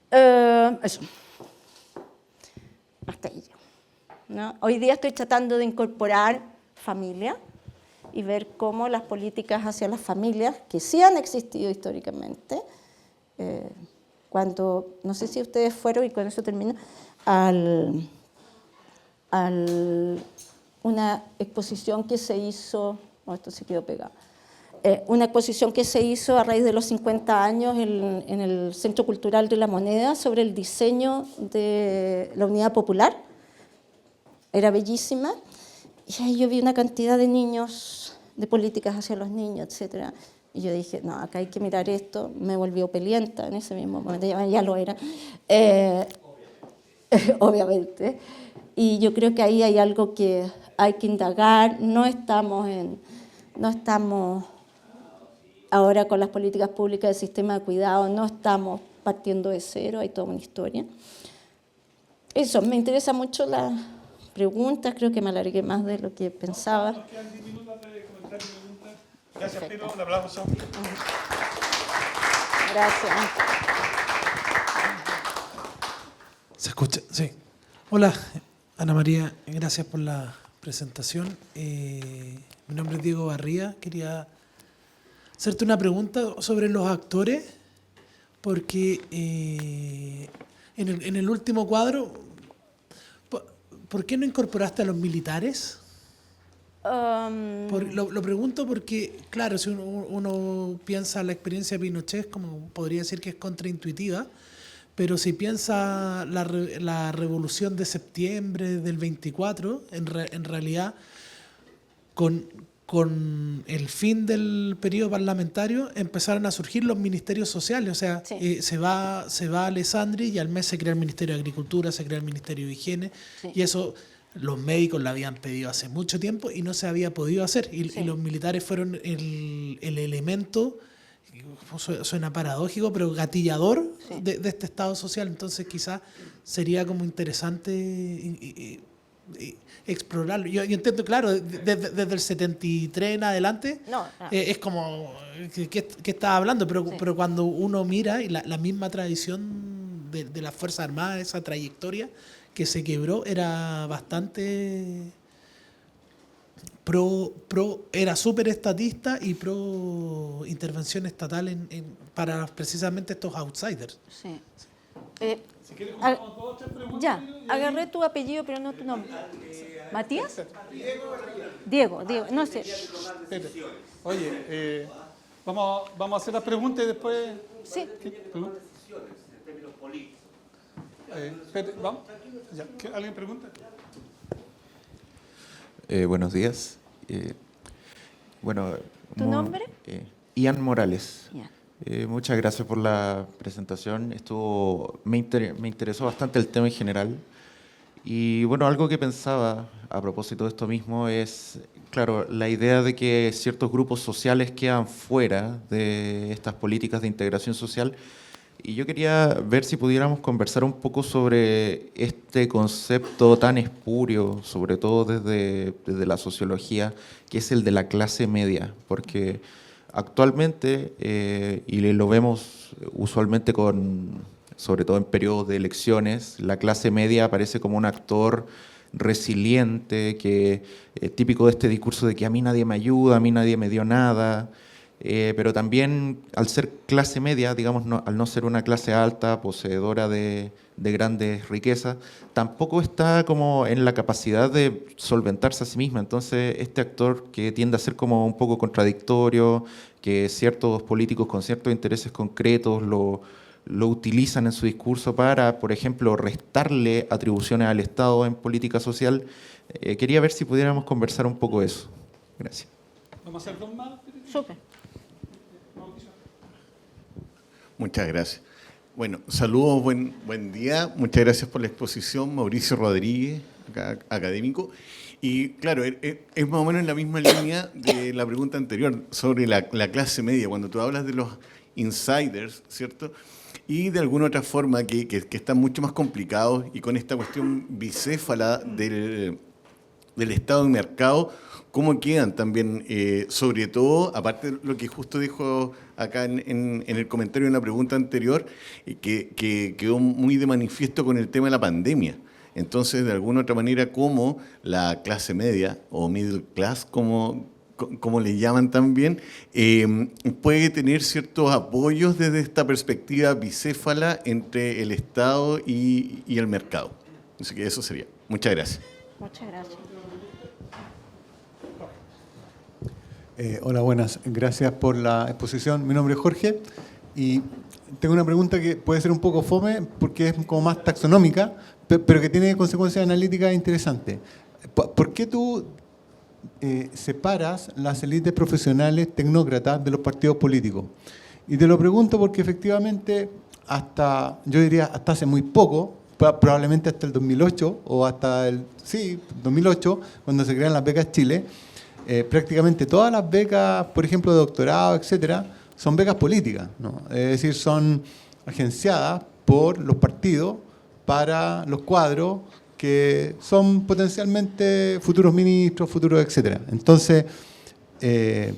Eso. Hasta ahí, ¿no? Hoy día estoy tratando de incorporar familia y ver cómo las políticas hacia las familias, que sí han existido históricamente, cuando, no sé si ustedes fueron, y con eso termino, una exposición que se hizo, esto se quedó pegado, una exposición que se hizo a raíz de los 50 años en el Centro Cultural de la Moneda sobre el diseño de la Unidad Popular. Era bellísima, y ahí yo vi una cantidad de niños, de políticas hacia los niños, etc. Y yo dije, no, acá hay que mirar esto. Me volvió pelienta en ese mismo momento, ya lo era, obviamente. Y yo creo que ahí hay algo que hay que indagar. No estamos ahora con las políticas públicas del sistema de cuidado, no estamos partiendo de cero, hay toda una historia. Eso, me interesa mucho la pregunta, creo que me alargué más de lo que pensaba. Nos quedan 10 minutos de comentar y preguntas. Gracias, Pino, un aplauso. Gracias. ¿Se escucha? Sí. Hola, Ana María, gracias por la presentación. Mi nombre es Diego Barría. Quería hacerte una pregunta sobre los actores, porque en el último cuadro, ¿por qué no incorporaste a los militares? Lo pregunto porque, claro, si uno piensa la experiencia de Pinochet, como podría decir que es contraintuitiva, pero si piensa la revolución de septiembre del 24, en realidad, con con el fin del periodo parlamentario empezaron a surgir los ministerios sociales. O sea, Sí. se va Alessandri y al mes se crea el Ministerio de Agricultura, se crea el Ministerio de Higiene, Sí. y eso los médicos lo habían pedido hace mucho tiempo y no se había podido hacer. Y Sí. los militares fueron el elemento, suena paradójico, pero gatillador Sí. de este Estado social. Entonces quizás sería como interesante explorarlo. Yo entiendo, claro, desde el 73 en adelante, No, es como, ¿qué estaba hablando? Sí. Pero cuando uno mira, y la misma tradición de las Fuerzas Armadas, esa trayectoria que se quebró, era bastante era súper estatista y pro intervención estatal para precisamente estos outsiders. Sí. Ya, agarré tu apellido, pero no tu nombre. ¿Matías? Diego, no sé. Oye, vamos a hacer las preguntas y después... Sí. ¿Qué? ¿Pregunta? Vamos. Ya, ¿alguien pregunta? Buenos días. ¿Tu nombre? Ian Morales. Ya. Muchas gracias por la presentación. Me interesó bastante el tema en general. Y bueno, algo que pensaba a propósito de esto mismo es, claro, la idea de que ciertos grupos sociales quedan fuera de estas políticas de integración social. Y yo quería ver si pudiéramos conversar un poco sobre este concepto tan espurio, sobre todo desde la sociología, que es el de la clase media, porque actualmente, y lo vemos usualmente sobre todo en periodos de elecciones, la clase media aparece como un actor resiliente, típico de este discurso de que a mí nadie me ayuda, a mí nadie me dio nada. Pero también al ser clase media, digamos, al no ser una clase alta, poseedora de grandes riquezas, tampoco está como en la capacidad de solventarse a sí misma. Entonces, este actor que tiende a ser como un poco contradictorio, que ciertos políticos con ciertos intereses concretos lo utilizan en su discurso para, por ejemplo, restarle atribuciones al Estado en política social, quería ver si pudiéramos conversar un poco de eso. Gracias. Vamos a hacer dos más. Súper. Muchas gracias. Bueno, saludos, buen día. Muchas gracias por la exposición, Mauricio Rodríguez, académico. Y claro, es más o menos en la misma línea de la pregunta anterior sobre la clase media, cuando tú hablas de los insiders, ¿cierto? Y de alguna otra forma que están mucho más complicados y con esta cuestión bicéfala del Estado y mercado, ¿cómo quedan también, sobre todo, aparte de lo que justo dijo acá en el comentario en la pregunta anterior, que quedó muy de manifiesto con el tema de la pandemia? Entonces, de alguna otra manera, ¿cómo la clase media o middle class, como le llaman también, puede tener ciertos apoyos desde esta perspectiva bicéfala entre el Estado y el mercado? Así que eso sería. Muchas gracias. Muchas gracias. Hola, buenas. Gracias por la exposición. Mi nombre es Jorge y tengo una pregunta que puede ser un poco fome porque es como más taxonómica, pero que tiene consecuencias analíticas interesantes. ¿Por qué tú separas las élites profesionales tecnócratas de los partidos políticos? Y te lo pregunto porque efectivamente yo diría hasta hace muy poco, probablemente hasta el 2008 o hasta 2008, cuando se crean las becas Chile, prácticamente todas las becas, por ejemplo, de doctorado, etcétera, son becas políticas, ¿no? Es decir, son agenciadas por los partidos para los cuadros que son potencialmente futuros ministros, futuros, etcétera. Entonces, esa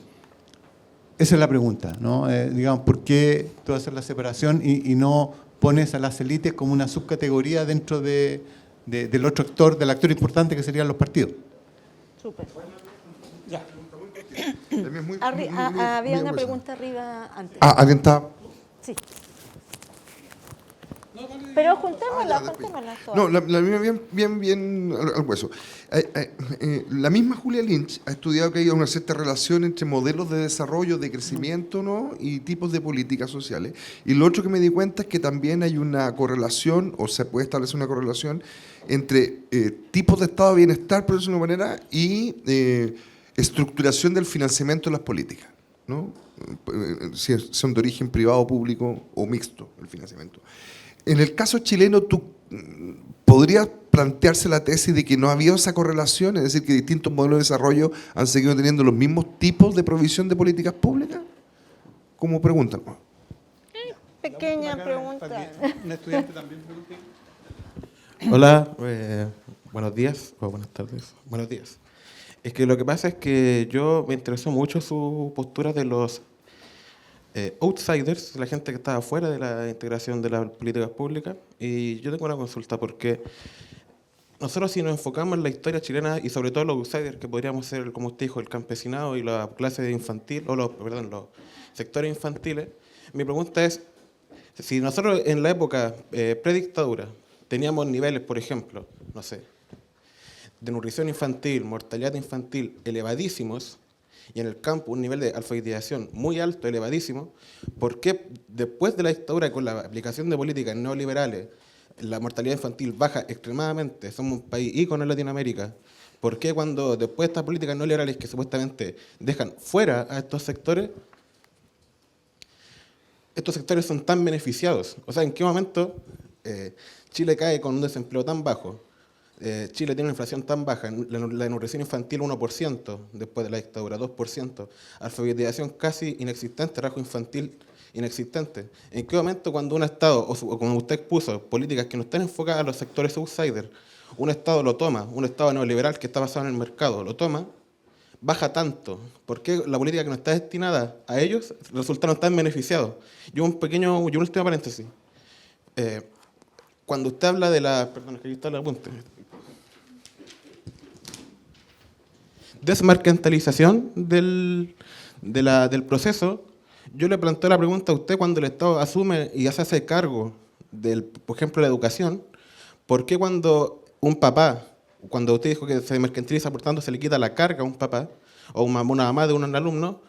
es la pregunta, ¿no? Digamos, ¿por qué tú haces la separación y no pones a las élites como una subcategoría dentro del otro actor, del actor importante que serían los partidos? Súper. Ya. Había una pregunta arriba antes. ¿Alguien está? Sí. Pero juntémoslas todas. No, la mía bien al hueso. La misma Julia Lynch ha estudiado que hay una cierta relación entre modelos de desarrollo, de crecimiento, ¿no?, y tipos de políticas sociales. Y lo otro que me di cuenta es que también hay una correlación, o se puede establecer una correlación, entre tipos de estado de bienestar, por decirlo de una manera, y estructuración del financiamiento de las políticas, ¿no? Si son de origen privado, público o mixto el financiamiento. En el caso chileno, ¿tú podrías plantearse la tesis de que no ha habido esa correlación? Es decir, que distintos modelos de desarrollo han seguido teniendo los mismos tipos de provisión de políticas públicas. Como pregunta, ¿no? Pequeña pregunta. Un estudiante también pregunta. Hola, buenos días o buenas tardes. Buenos días. Es que lo que pasa es que yo me interesó mucho su postura de los outsiders, la gente que estaba fuera de la integración de las políticas públicas. Y yo tengo una consulta porque nosotros si nos enfocamos en la historia chilena y sobre todo los outsiders, que podríamos ser, como usted dijo, el campesinado y la clase infantil, o los sectores infantiles, mi pregunta es, si nosotros en la época predictadura teníamos niveles, por ejemplo, no sé, de nutrición infantil, mortalidad infantil elevadísimos, y en el campo un nivel de alfabetización muy alto, elevadísimo, ¿por qué después de la dictadura con la aplicación de políticas neoliberales la mortalidad infantil baja extremadamente? Somos un país ícono en Latinoamérica. ¿Por qué cuando después de estas políticas neoliberales que supuestamente dejan fuera a estos sectores son tan beneficiados? O sea, ¿en qué momento Chile cae con un desempleo tan bajo? Chile tiene una inflación tan baja, la nutrición infantil 1% después de la dictadura, 2%, alfabetización casi inexistente, rasgo infantil inexistente. ¿En qué momento cuando un Estado, o como usted expuso, políticas que no están enfocadas a los sectores outsiders, un Estado lo toma, un Estado neoliberal que está basado en el mercado, lo toma, baja tanto? ¿Por qué la política que no está destinada a ellos resultaron tan beneficiados? Yo un último paréntesis. Cuando usted habla de la... Perdón, es que aquí está el apunte. Desmercantilización del proceso, yo le planteo la pregunta a usted cuando el Estado asume y se hace cargo, por ejemplo, la educación, ¿por qué cuando un papá, cuando usted dijo que se mercantiliza, por tanto se le quita la carga a un papá o una mamá de un alumno,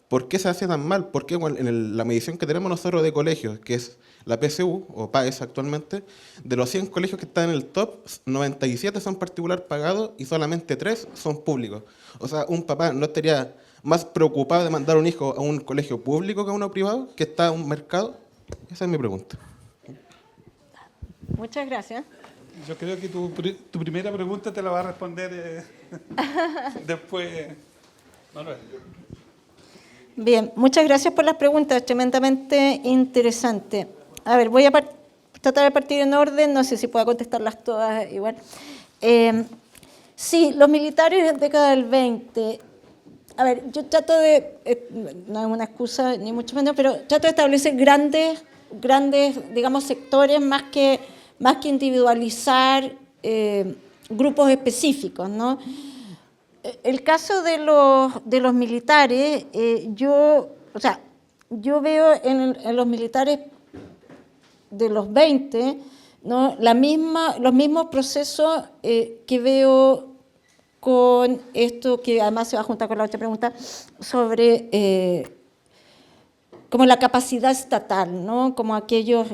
¿por qué se hace tan mal? ¿Por qué en la medición que tenemos nosotros de colegios, que es la PSU o PAES actualmente, de los 100 colegios que están en el top, 97 son particular pagados y solamente 3 son públicos? O sea, un papá no estaría más preocupado de mandar a un hijo a un colegio público que a uno privado, que está en un mercado. Esa es mi pregunta. Muchas gracias. Yo creo que tu primera pregunta te la va a responder después Manuel. Bien, muchas gracias por las preguntas, tremendamente interesante. A ver, voy a tratar de partir en orden, no sé si puedo contestarlas todas igual. Sí, los militares en la década del 20. A ver, yo trato de, no es una excusa ni mucho menos, pero trato de establecer grandes, digamos, sectores más que individualizar grupos específicos, ¿no? El caso de los militares, yo veo en los militares de los 20, ¿no? Los mismos procesos que veo con esto, que además se va a juntar con la otra pregunta, sobre como la capacidad estatal, ¿no? Como aquellos,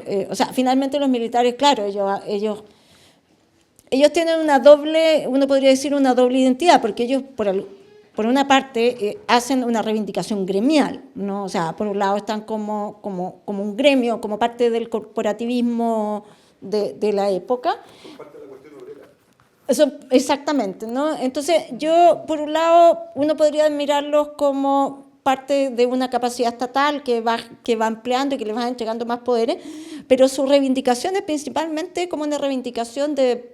finalmente los militares, claro, ellos tienen una doble, uno podría decir una doble identidad, porque ellos, por una parte, hacen una reivindicación gremial, ¿no? O sea, por un lado están como un gremio, como parte del corporativismo de la época. Eso, exactamente, ¿no? Entonces, yo, por un lado, uno podría admirarlos como parte de una capacidad estatal que va ampliando y que les va entregando más poderes, pero su reivindicación es principalmente como una reivindicación de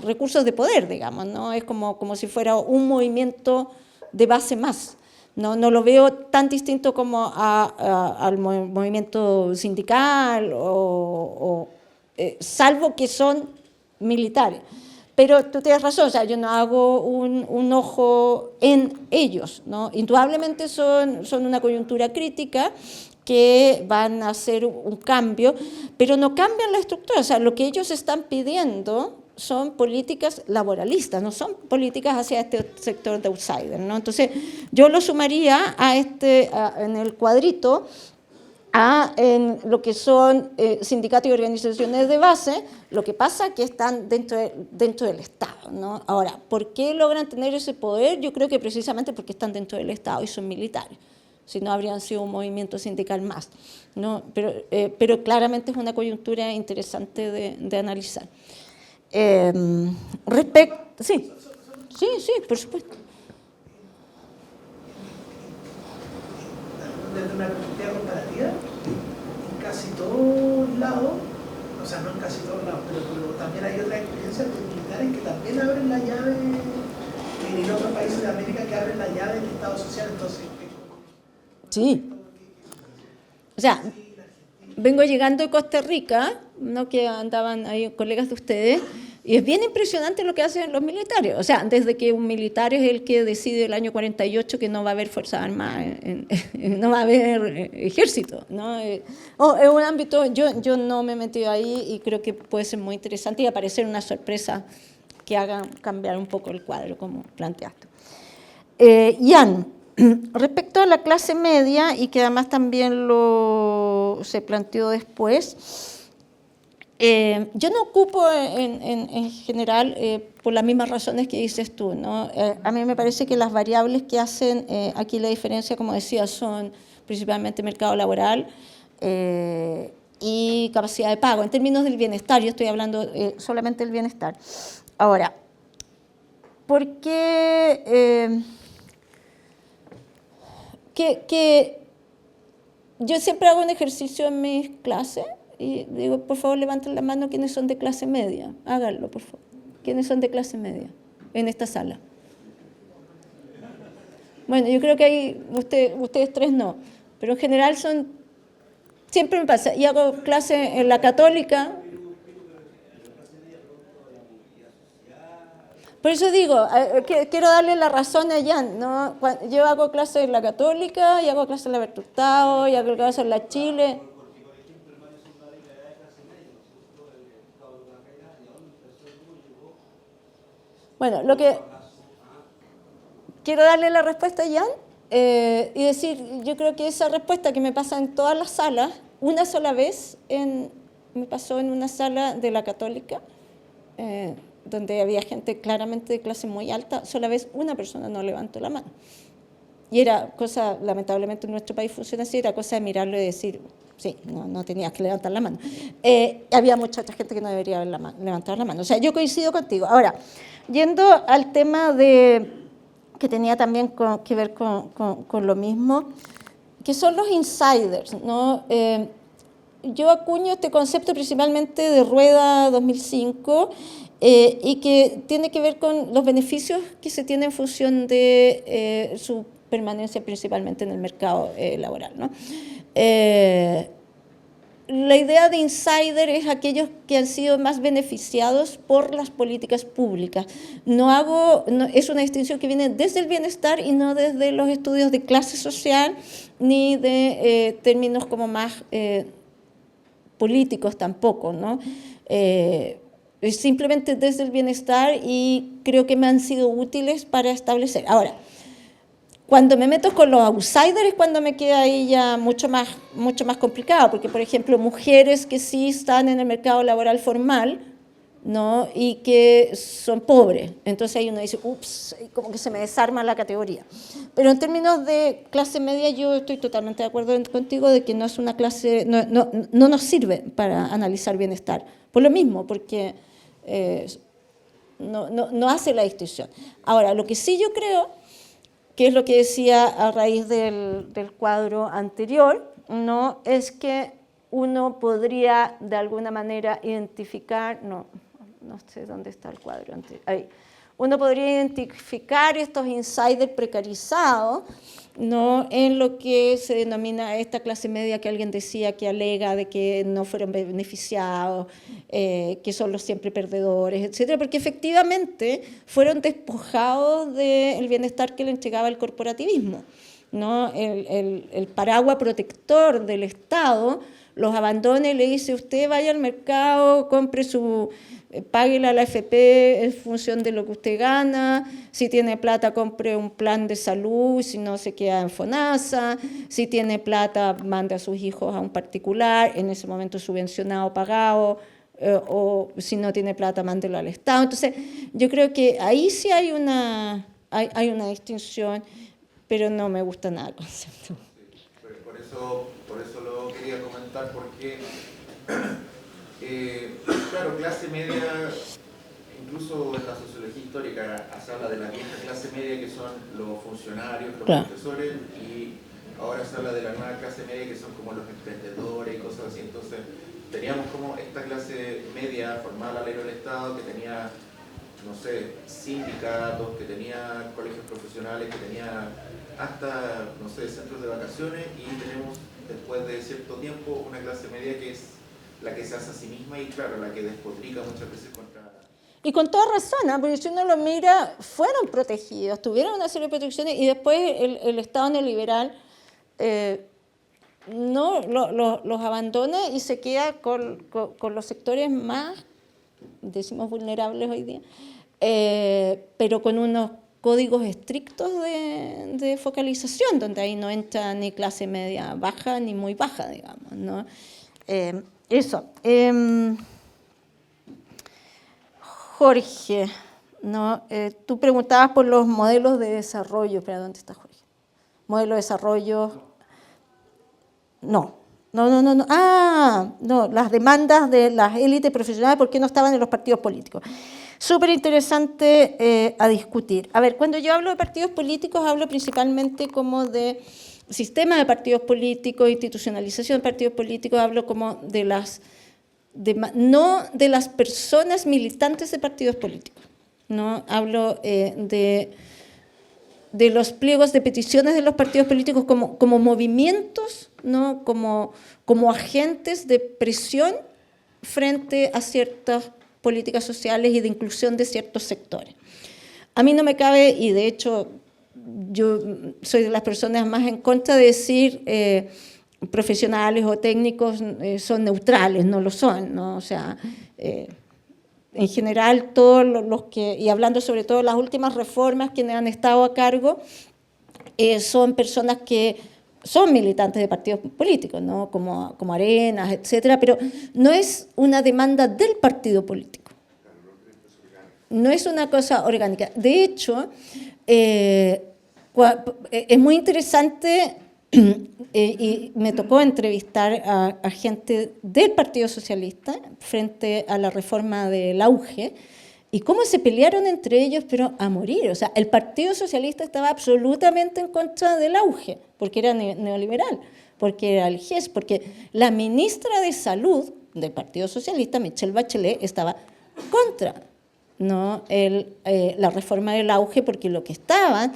recursos de poder, digamos, ¿no? Es como si fuera un movimiento de base más. No lo veo tan distinto como al movimiento sindical, salvo que son militares. Pero tú tienes razón, o sea, yo no hago un ojo en ellos, ¿no? Indudablemente son una coyuntura crítica que van a hacer un cambio, pero no cambian la estructura. O sea, lo que ellos están pidiendo son políticas laboralistas, no son políticas hacia este sector de outsiders, ¿no? Entonces, yo lo sumaría en el cuadrito en lo que son sindicatos y organizaciones de base, lo que pasa es que están dentro del Estado, ¿no? Ahora, ¿por qué logran tener ese poder? Yo creo que precisamente porque están dentro del Estado y son militares, si no habrían sido un movimiento sindical más, ¿no? Pero claramente es una coyuntura interesante de analizar. Sí, por supuesto. Desde una perspectiva comparativa, en casi todos lados, o sea, no en casi todos lados, pero también hay otras experiencias de militares que también abren la llave, en otros países de América que abren la llave del Estado social, entonces... Sí. O sea, vengo llegando de Costa Rica, ¿no? Que andaban ahí colegas de ustedes, y es bien impresionante lo que hacen los militares. O sea, desde que un militar es el que decide el año 48 que no va a haber Fuerzas Armadas, no va a haber ejército, ¿no? Es un ámbito, yo no me he metido ahí y creo que puede ser muy interesante y aparecer una sorpresa que haga cambiar un poco el cuadro, como planteaste. Ian, respecto a la clase media, y que además también se planteó después, yo no ocupo en general por las mismas razones que dices tú, ¿no? A mí me parece que las variables que hacen aquí la diferencia, como decía, son principalmente mercado laboral y capacidad de pago. En términos del bienestar, yo estoy hablando solamente del bienestar. Ahora, ¿por qué? Que yo siempre hago un ejercicio en mis clases y digo, por favor, levanten la mano quienes son de clase media. Háganlo, por favor. ¿Quiénes son de clase media en esta sala? Bueno, yo creo que ahí ustedes tres no, pero en general siempre me pasa. Y hago clase en la Católica. Por eso digo, quiero darle la razón a Jan, ¿no? Yo hago clase en la Católica, y hago clase en la Bertustao, y hago clase en la Chile. Bueno, lo que quiero darle la respuesta a Jan y decir, yo creo que esa respuesta que me pasa en todas las salas, una sola vez me pasó en una sala de la Católica, donde había gente claramente de clase muy alta, sola vez una persona no levantó la mano. Y era cosa, lamentablemente en nuestro país funciona así, era cosa de mirarlo y decir, sí, no tenías que levantar la mano. Había mucha otra gente que no debería haber levantado la mano. O sea, yo coincido contigo. Ahora, yendo al tema que tenía también que ver con lo mismo, que son los insiders, ¿no? Yo acuño este concepto principalmente de Rueda 2005 y que tiene que ver con los beneficios que se tienen en función de su permanencia principalmente en el mercado laboral, ¿no? La idea de insider es aquellos que han sido más beneficiados por las políticas públicas. Es una distinción que viene desde el bienestar y no desde los estudios de clase social ni de términos como más políticos tampoco, ¿no? Es simplemente desde el bienestar y creo que me han sido útiles para establecer. Ahora, cuando me meto con los outsiders es cuando me queda ahí ya mucho más complicado, porque, por ejemplo, mujeres que sí están en el mercado laboral formal, ¿no? Y que son pobres. Entonces ahí uno dice, ups, como que se me desarma la categoría. Pero en términos de clase media yo estoy totalmente de acuerdo contigo de que no es una clase, no nos sirve para analizar bienestar. Por lo mismo, porque no hace la distinción. Ahora, lo que sí yo creo, que es lo que decía a raíz del cuadro anterior, ¿no? Es que uno podría de alguna manera identificar, no sé dónde está el cuadro anterior, ahí. Uno podría identificar estos insiders precarizados, ¿no? En lo que se denomina esta clase media que alguien decía que alega de que no fueron beneficiados, que son los siempre perdedores, etcétera, porque efectivamente fueron despojados del bienestar que le entregaba el corporativismo, ¿no? El paraguas protector del Estado los abandona y le dice, usted vaya al mercado, compre páguele a la AFP en función de lo que usted gana, si tiene plata compre un plan de salud, si no se queda en FONASA, si tiene plata mande a sus hijos a un particular, en ese momento subvencionado, pagado, o si no tiene plata mándelo al Estado. Entonces yo creo que ahí sí hay una distinción, pero no me gusta nada el concepto. Por eso lo quería comentar, porque, claro, clase media, incluso en la sociología histórica, se habla de la vieja clase media, que son los funcionarios, los profesores, y ahora se habla de la nueva clase media, que son como los emprendedores y cosas así. Entonces, teníamos como esta clase media formada al alero del Estado, que tenía, no sé, sindicatos, que tenía colegios profesionales, que tenía hasta, no sé, centros de vacaciones, y tenemos, después de cierto tiempo, una clase media que es la que se hace a sí misma y, claro, la que despotrica muchas veces contra... Y con toda razón, ¿eh? Porque si uno lo mira, fueron protegidos, tuvieron una serie de protecciones, y después el Estado neoliberal no los abandona y se queda con los sectores más, decimos, vulnerables hoy día, pero con unos códigos estrictos de focalización, donde ahí no entra ni clase media baja ni muy baja, digamos, ¿no? Eso. Jorge, ¿no? Tú preguntabas por los modelos de desarrollo. Espera, ¿dónde está Jorge? Modelo de desarrollo. No. Ah, no, las demandas de las élites profesionales, ¿por qué no estaban en los partidos políticos? Súper interesante a discutir. A ver, cuando yo hablo de partidos políticos, hablo principalmente como de sistema de partidos políticos, institucionalización de partidos políticos, hablo como de no de las personas militantes de partidos políticos, ¿no? Hablo de los pliegos de peticiones de los partidos políticos como movimientos, ¿no? como agentes de presión frente a ciertas políticas sociales y de inclusión de ciertos sectores. A mí no me cabe, y de hecho yo soy de las personas más en contra de decir profesionales o técnicos son neutrales, no lo son, ¿no? O sea, en general todos los que, y hablando sobre todo de las últimas reformas, quienes han estado a cargo son personas que son militantes de partidos políticos, ¿no? como Arenas, etcétera, pero no es una demanda del partido político. No es una cosa orgánica. De hecho, es muy interesante, y me tocó entrevistar a gente del Partido Socialista frente a la reforma del auge, y cómo se pelearon entre ellos, pero a morir. O sea, el Partido Socialista estaba absolutamente en contra del auge, porque era neoliberal, porque era el GES, porque la ministra de Salud del Partido Socialista, Michelle Bachelet, estaba contra, ¿no? La reforma del auge, porque lo que estaban,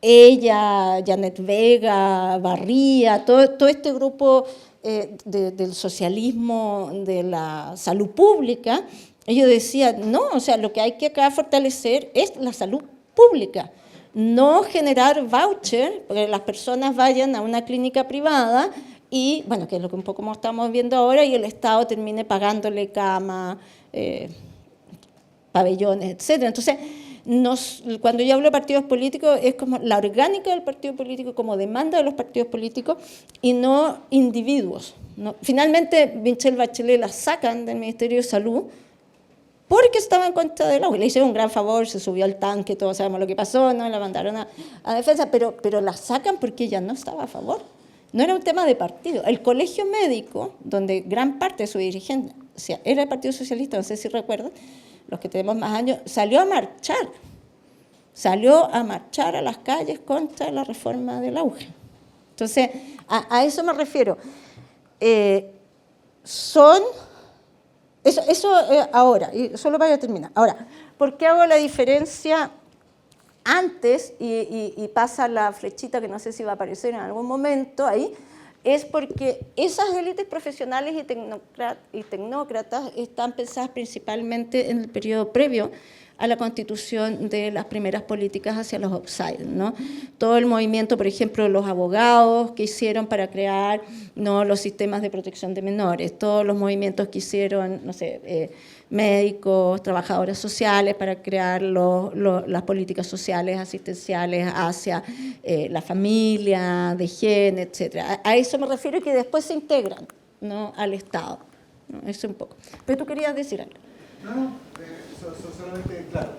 ella, Janet Vega, Barría, todo este grupo del socialismo, de la salud pública, ellos decían, no, o sea, lo que hay que acá fortalecer es la salud pública, no generar voucher, porque las personas vayan a una clínica privada y, bueno, que es lo que un poco como estamos viendo ahora, y el Estado termine pagándole cama, pabellones, etc. Entonces, cuando yo hablo de partidos políticos, es como la orgánica del partido político, como demanda de los partidos políticos, y no individuos, ¿no? Finalmente, Michelle Bachelet la sacan del Ministerio de Salud, porque estaba en contra del auge. Le hicieron un gran favor, se subió al tanque, todos sabemos lo que pasó, ¿no? La mandaron a defensa, pero la sacan porque ella no estaba a favor. No era un tema de partido. El colegio médico, donde gran parte de su dirigencia era el Partido Socialista, no sé si recuerdan, los que tenemos más años, salió a marchar a las calles contra la reforma del auge. Entonces, a eso me refiero. Eso ahora, y solo para terminar. Ahora, ¿por qué hago la diferencia antes y pasa la flechita que no sé si va a aparecer en algún momento ahí? Es porque esas élites profesionales y tecnócratas están pensadas principalmente en el periodo previo a la constitución de las primeras políticas hacia los outsiders, ¿no? Todo el movimiento, por ejemplo, los abogados que hicieron para crear, ¿no?, los sistemas de protección de menores, todos los movimientos que hicieron, no sé, médicos, trabajadoras sociales para crear las políticas sociales asistenciales hacia la familia, de higiene, etc. A eso me refiero, que después se integran, ¿no?, al Estado, ¿no? Eso un poco. Pero tú querías decir algo. No, solamente, claro,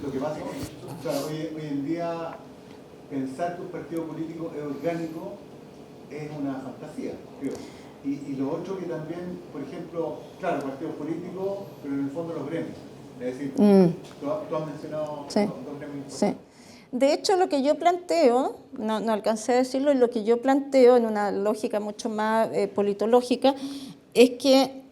lo que pasa es que claro, hoy en día pensar que un partido político es orgánico es una fantasía, creo. Y lo otro que también, por ejemplo, claro, partidos políticos, pero en el fondo los gremios. Es decir, tú has mencionado Sí. dos gremios. Sí. De hecho, lo que yo planteo, no alcancé a decirlo, y lo que yo planteo en una lógica mucho más politológica, es que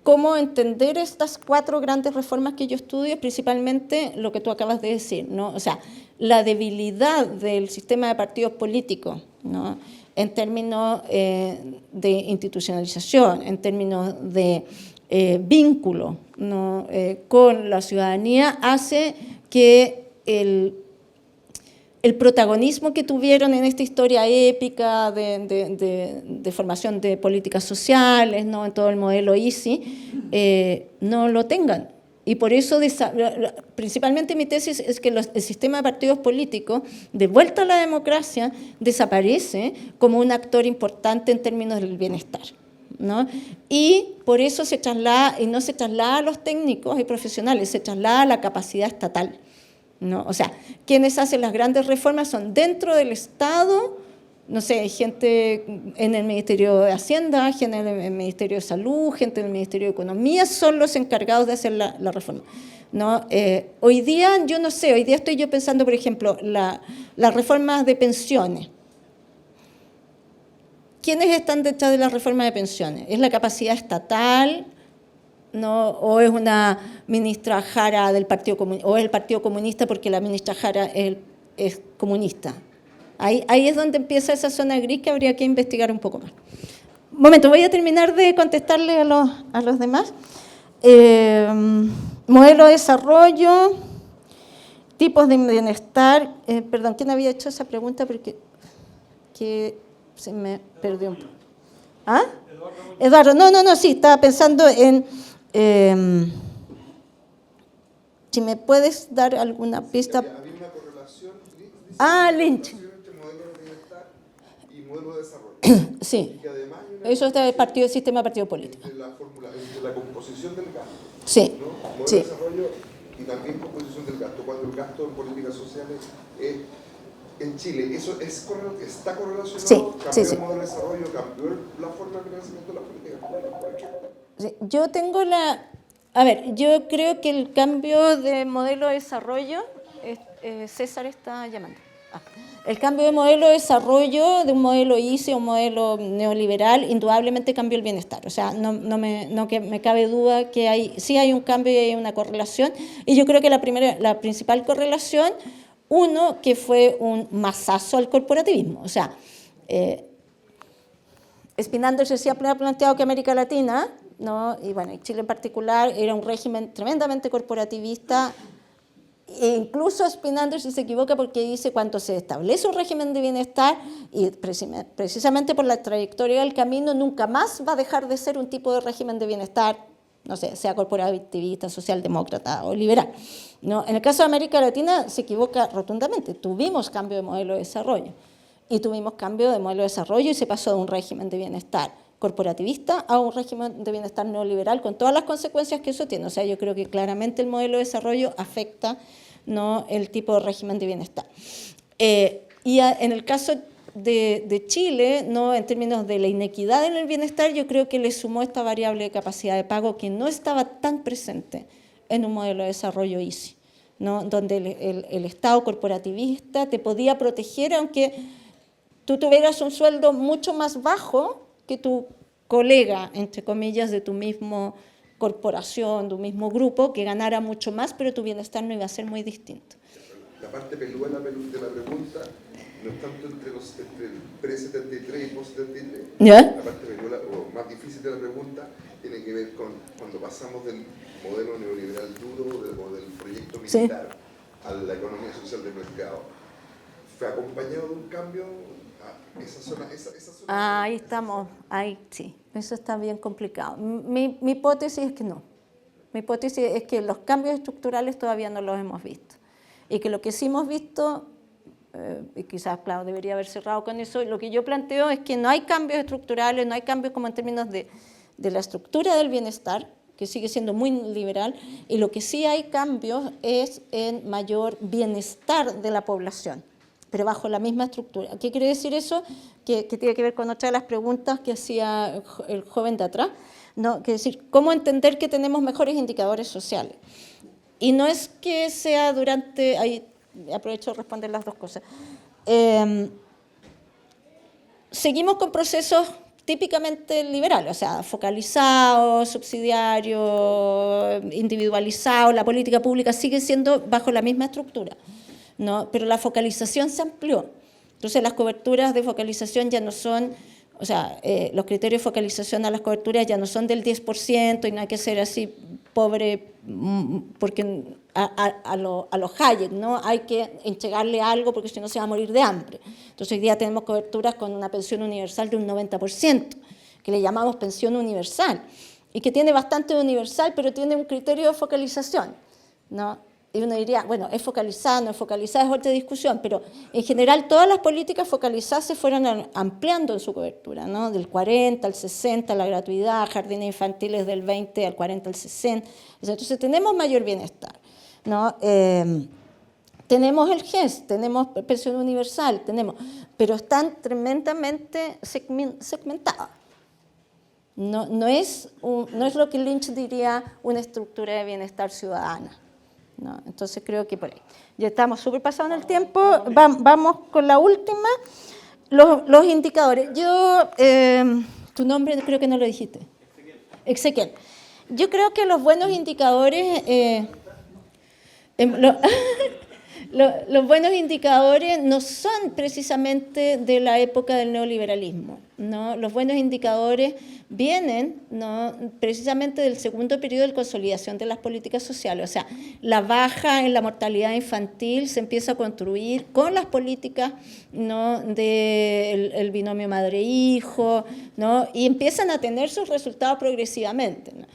cómo entender estas 4 grandes reformas que yo estudio es principalmente lo que tú acabas de decir, ¿no? O sea, la debilidad del sistema de partidos políticos, ¿no?, en términos de institucionalización, en términos de vínculo, ¿no?, con la ciudadanía, hace que el protagonismo que tuvieron en esta historia épica de formación de políticas sociales, ¿no?, en todo el modelo ISI, no lo tengan. Y por eso, principalmente mi tesis es que el sistema de partidos políticos, de vuelta a la democracia, desaparece como un actor importante en términos del bienestar, ¿no? Y por eso se traslada, y no se traslada a los técnicos y profesionales, se traslada a la capacidad estatal, ¿no? O sea, quienes hacen las grandes reformas son dentro del Estado, no sé, gente en el Ministerio de Hacienda, gente en el Ministerio de Salud, gente en el Ministerio de Economía, son los encargados de hacer la reforma, ¿no? Hoy día, yo no sé, hoy día estoy yo pensando, por ejemplo, las reformas de pensiones. ¿Quiénes están detrás de la reforma de pensiones? ¿Es la capacidad estatal, no? ¿O es una ministra Jara del Partido Comunista? ¿O es el Partido Comunista porque la ministra Jara es comunista? Ahí es donde empieza esa zona gris que habría que investigar un poco más. Un momento, voy a terminar de contestarle a los demás. Modelo de desarrollo, tipos de bienestar. Perdón, ¿quién había hecho esa pregunta? Porque que se me perdió un poco. ¿Ah? Eduardo, no, sí, estaba pensando en... si me puedes dar alguna pista. Había una correlación. Lynch. Modelo de desarrollo. Sí, Y que además eso es del sistema de partido político. entre la composición del gasto, Sí, ¿no? Modelo sí. de desarrollo y también composición del gasto. Cuando el gasto en políticas sociales en Chile, ¿eso está correlacionado? Sí, ¿Cambió sí. el modelo de desarrollo? ¿Cambió la forma de financiamiento de las políticas públicas? Sí, yo tengo a ver, yo creo que el cambio de modelo de desarrollo, César está llamando. El cambio de modelo de desarrollo, de un modelo ISI a un modelo neoliberal, indudablemente cambió el bienestar. O sea, no me cabe duda que sí hay un cambio y hay una correlación. Y yo creo que la principal correlación, uno, que fue un mazazo al corporativismo. O sea, Spinander se ha planteado que América Latina, ¿no?, y bueno, Chile en particular, era un régimen tremendamente corporativista. E incluso Spinander se equivoca porque dice cuando se establece un régimen de bienestar, y precisamente por la trayectoria del camino, nunca más va a dejar de ser un tipo de régimen de bienestar, no sé, sea corporativista, socialdemócrata o liberal, ¿no? En el caso de América Latina se equivoca rotundamente. Tuvimos cambio de modelo de desarrollo y tuvimos cambio de modelo de desarrollo y se pasó de un régimen de bienestar corporativista a un régimen de bienestar neoliberal con todas las consecuencias que eso tiene. O sea, yo creo que claramente el modelo de desarrollo afecta, ¿no?, el tipo de régimen de bienestar. En el caso de Chile, ¿no?, en términos de la inequidad en el bienestar, yo creo que le sumó esta variable de capacidad de pago que no estaba tan presente en un modelo de desarrollo ISI, ¿no?, donde el Estado corporativista te podía proteger aunque tú tuvieras un sueldo mucho más bajo que tu colega, entre comillas, de tu mismo corporación, tu mismo grupo, que ganara mucho más, pero tu bienestar no iba a ser muy distinto. La parte peluda de la pregunta no es tanto entre el pre-73 y post-73. ¿Ya? La parte peluda, o más difícil de la pregunta, tiene que ver con cuando pasamos del modelo neoliberal duro, del proyecto Sí. militar, a la economía social de mercado. ¿Fue acompañado de un cambio? Esa zona. Ahí estamos, ahí sí, eso está bien complicado. Mi hipótesis es que no. Mi hipótesis es que los cambios estructurales todavía no los hemos visto. Y que lo que sí hemos visto, y quizás Clau debería haber cerrado con eso, lo que yo planteo es que no hay cambios estructurales, no hay cambios como en términos de la estructura del bienestar, que sigue siendo muy liberal, y lo que sí hay cambios es en mayor bienestar de la población, pero bajo la misma estructura. ¿Qué quiere decir eso? Que tiene que ver con otra de las preguntas que hacía el joven de atrás, ¿no? Que es decir, ¿cómo entender que tenemos mejores indicadores sociales? Y no es que sea durante, ahí aprovecho de responder las dos cosas, seguimos con procesos típicamente liberales, o sea, focalizados, subsidiarios, individualizados, la política pública sigue siendo bajo la misma estructura, ¿no? Pero la focalización se amplió. Entonces las coberturas de focalización ya no son, o sea, los criterios de focalización a las coberturas ya no son del 10% y no hay que ser así pobre porque a los Hayek, ¿no? Hay que entregarle algo porque si no se va a morir de hambre. Entonces hoy día tenemos coberturas con una pensión universal de un 90%, que le llamamos pensión universal, y que tiene bastante de universal, pero tiene un criterio de focalización, ¿no? Y uno diría, bueno, es focalizada, no es focalizada, es otra discusión, pero en general todas las políticas focalizadas se fueron ampliando en su cobertura, ¿no? Del 40 al 60, la gratuidad, jardines infantiles del 20 al 40 al 60. Entonces tenemos mayor bienestar, ¿no? Tenemos el GES, tenemos pensión universal, pero están tremendamente segmentadas. No es lo que Lynch diría una estructura de bienestar ciudadana. No, entonces creo que por ahí. Ya estamos súper pasados en el tiempo. Vamos con la última. Los indicadores. Yo, tu nombre creo que no lo dijiste. Ezequiel. Yo creo que los buenos indicadores, los buenos indicadores no son precisamente de la época del neoliberalismo, ¿no? Los buenos indicadores vienen, ¿no?, precisamente del segundo periodo de consolidación de las políticas sociales. O sea, la baja en la mortalidad infantil se empieza a construir con las políticas, ¿no?, del binomio madre-hijo, ¿no?, y empiezan a tener sus resultados progresivamente, ¿no?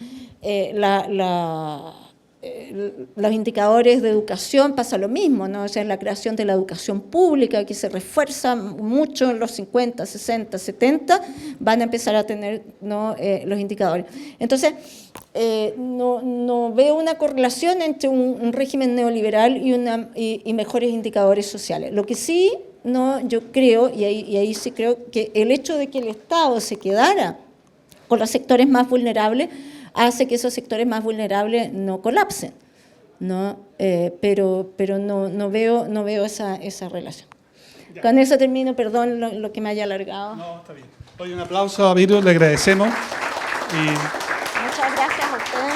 Los indicadores de educación pasa lo mismo, ¿no? O sea, la creación de la educación pública, que se refuerza mucho en los 50, 60, 70, van a empezar a tener, ¿no?, los indicadores. Entonces, no veo una correlación entre un régimen neoliberal y mejores indicadores sociales. Lo que sí, no, yo creo, y ahí sí creo que el hecho de que el Estado se quedara con los sectores más vulnerables hace que esos sectores más vulnerables no colapsen, ¿no? Pero no veo esa relación. Ya. Con eso termino, perdón lo que me haya alargado. No, está bien. Doy un aplauso a Viro, le agradecemos. Muchas gracias a ustedes.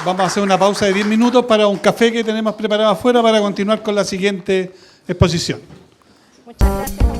Vamos a hacer una pausa de 10 minutos para un café que tenemos preparado afuera para continuar con la siguiente exposición. Muchas gracias.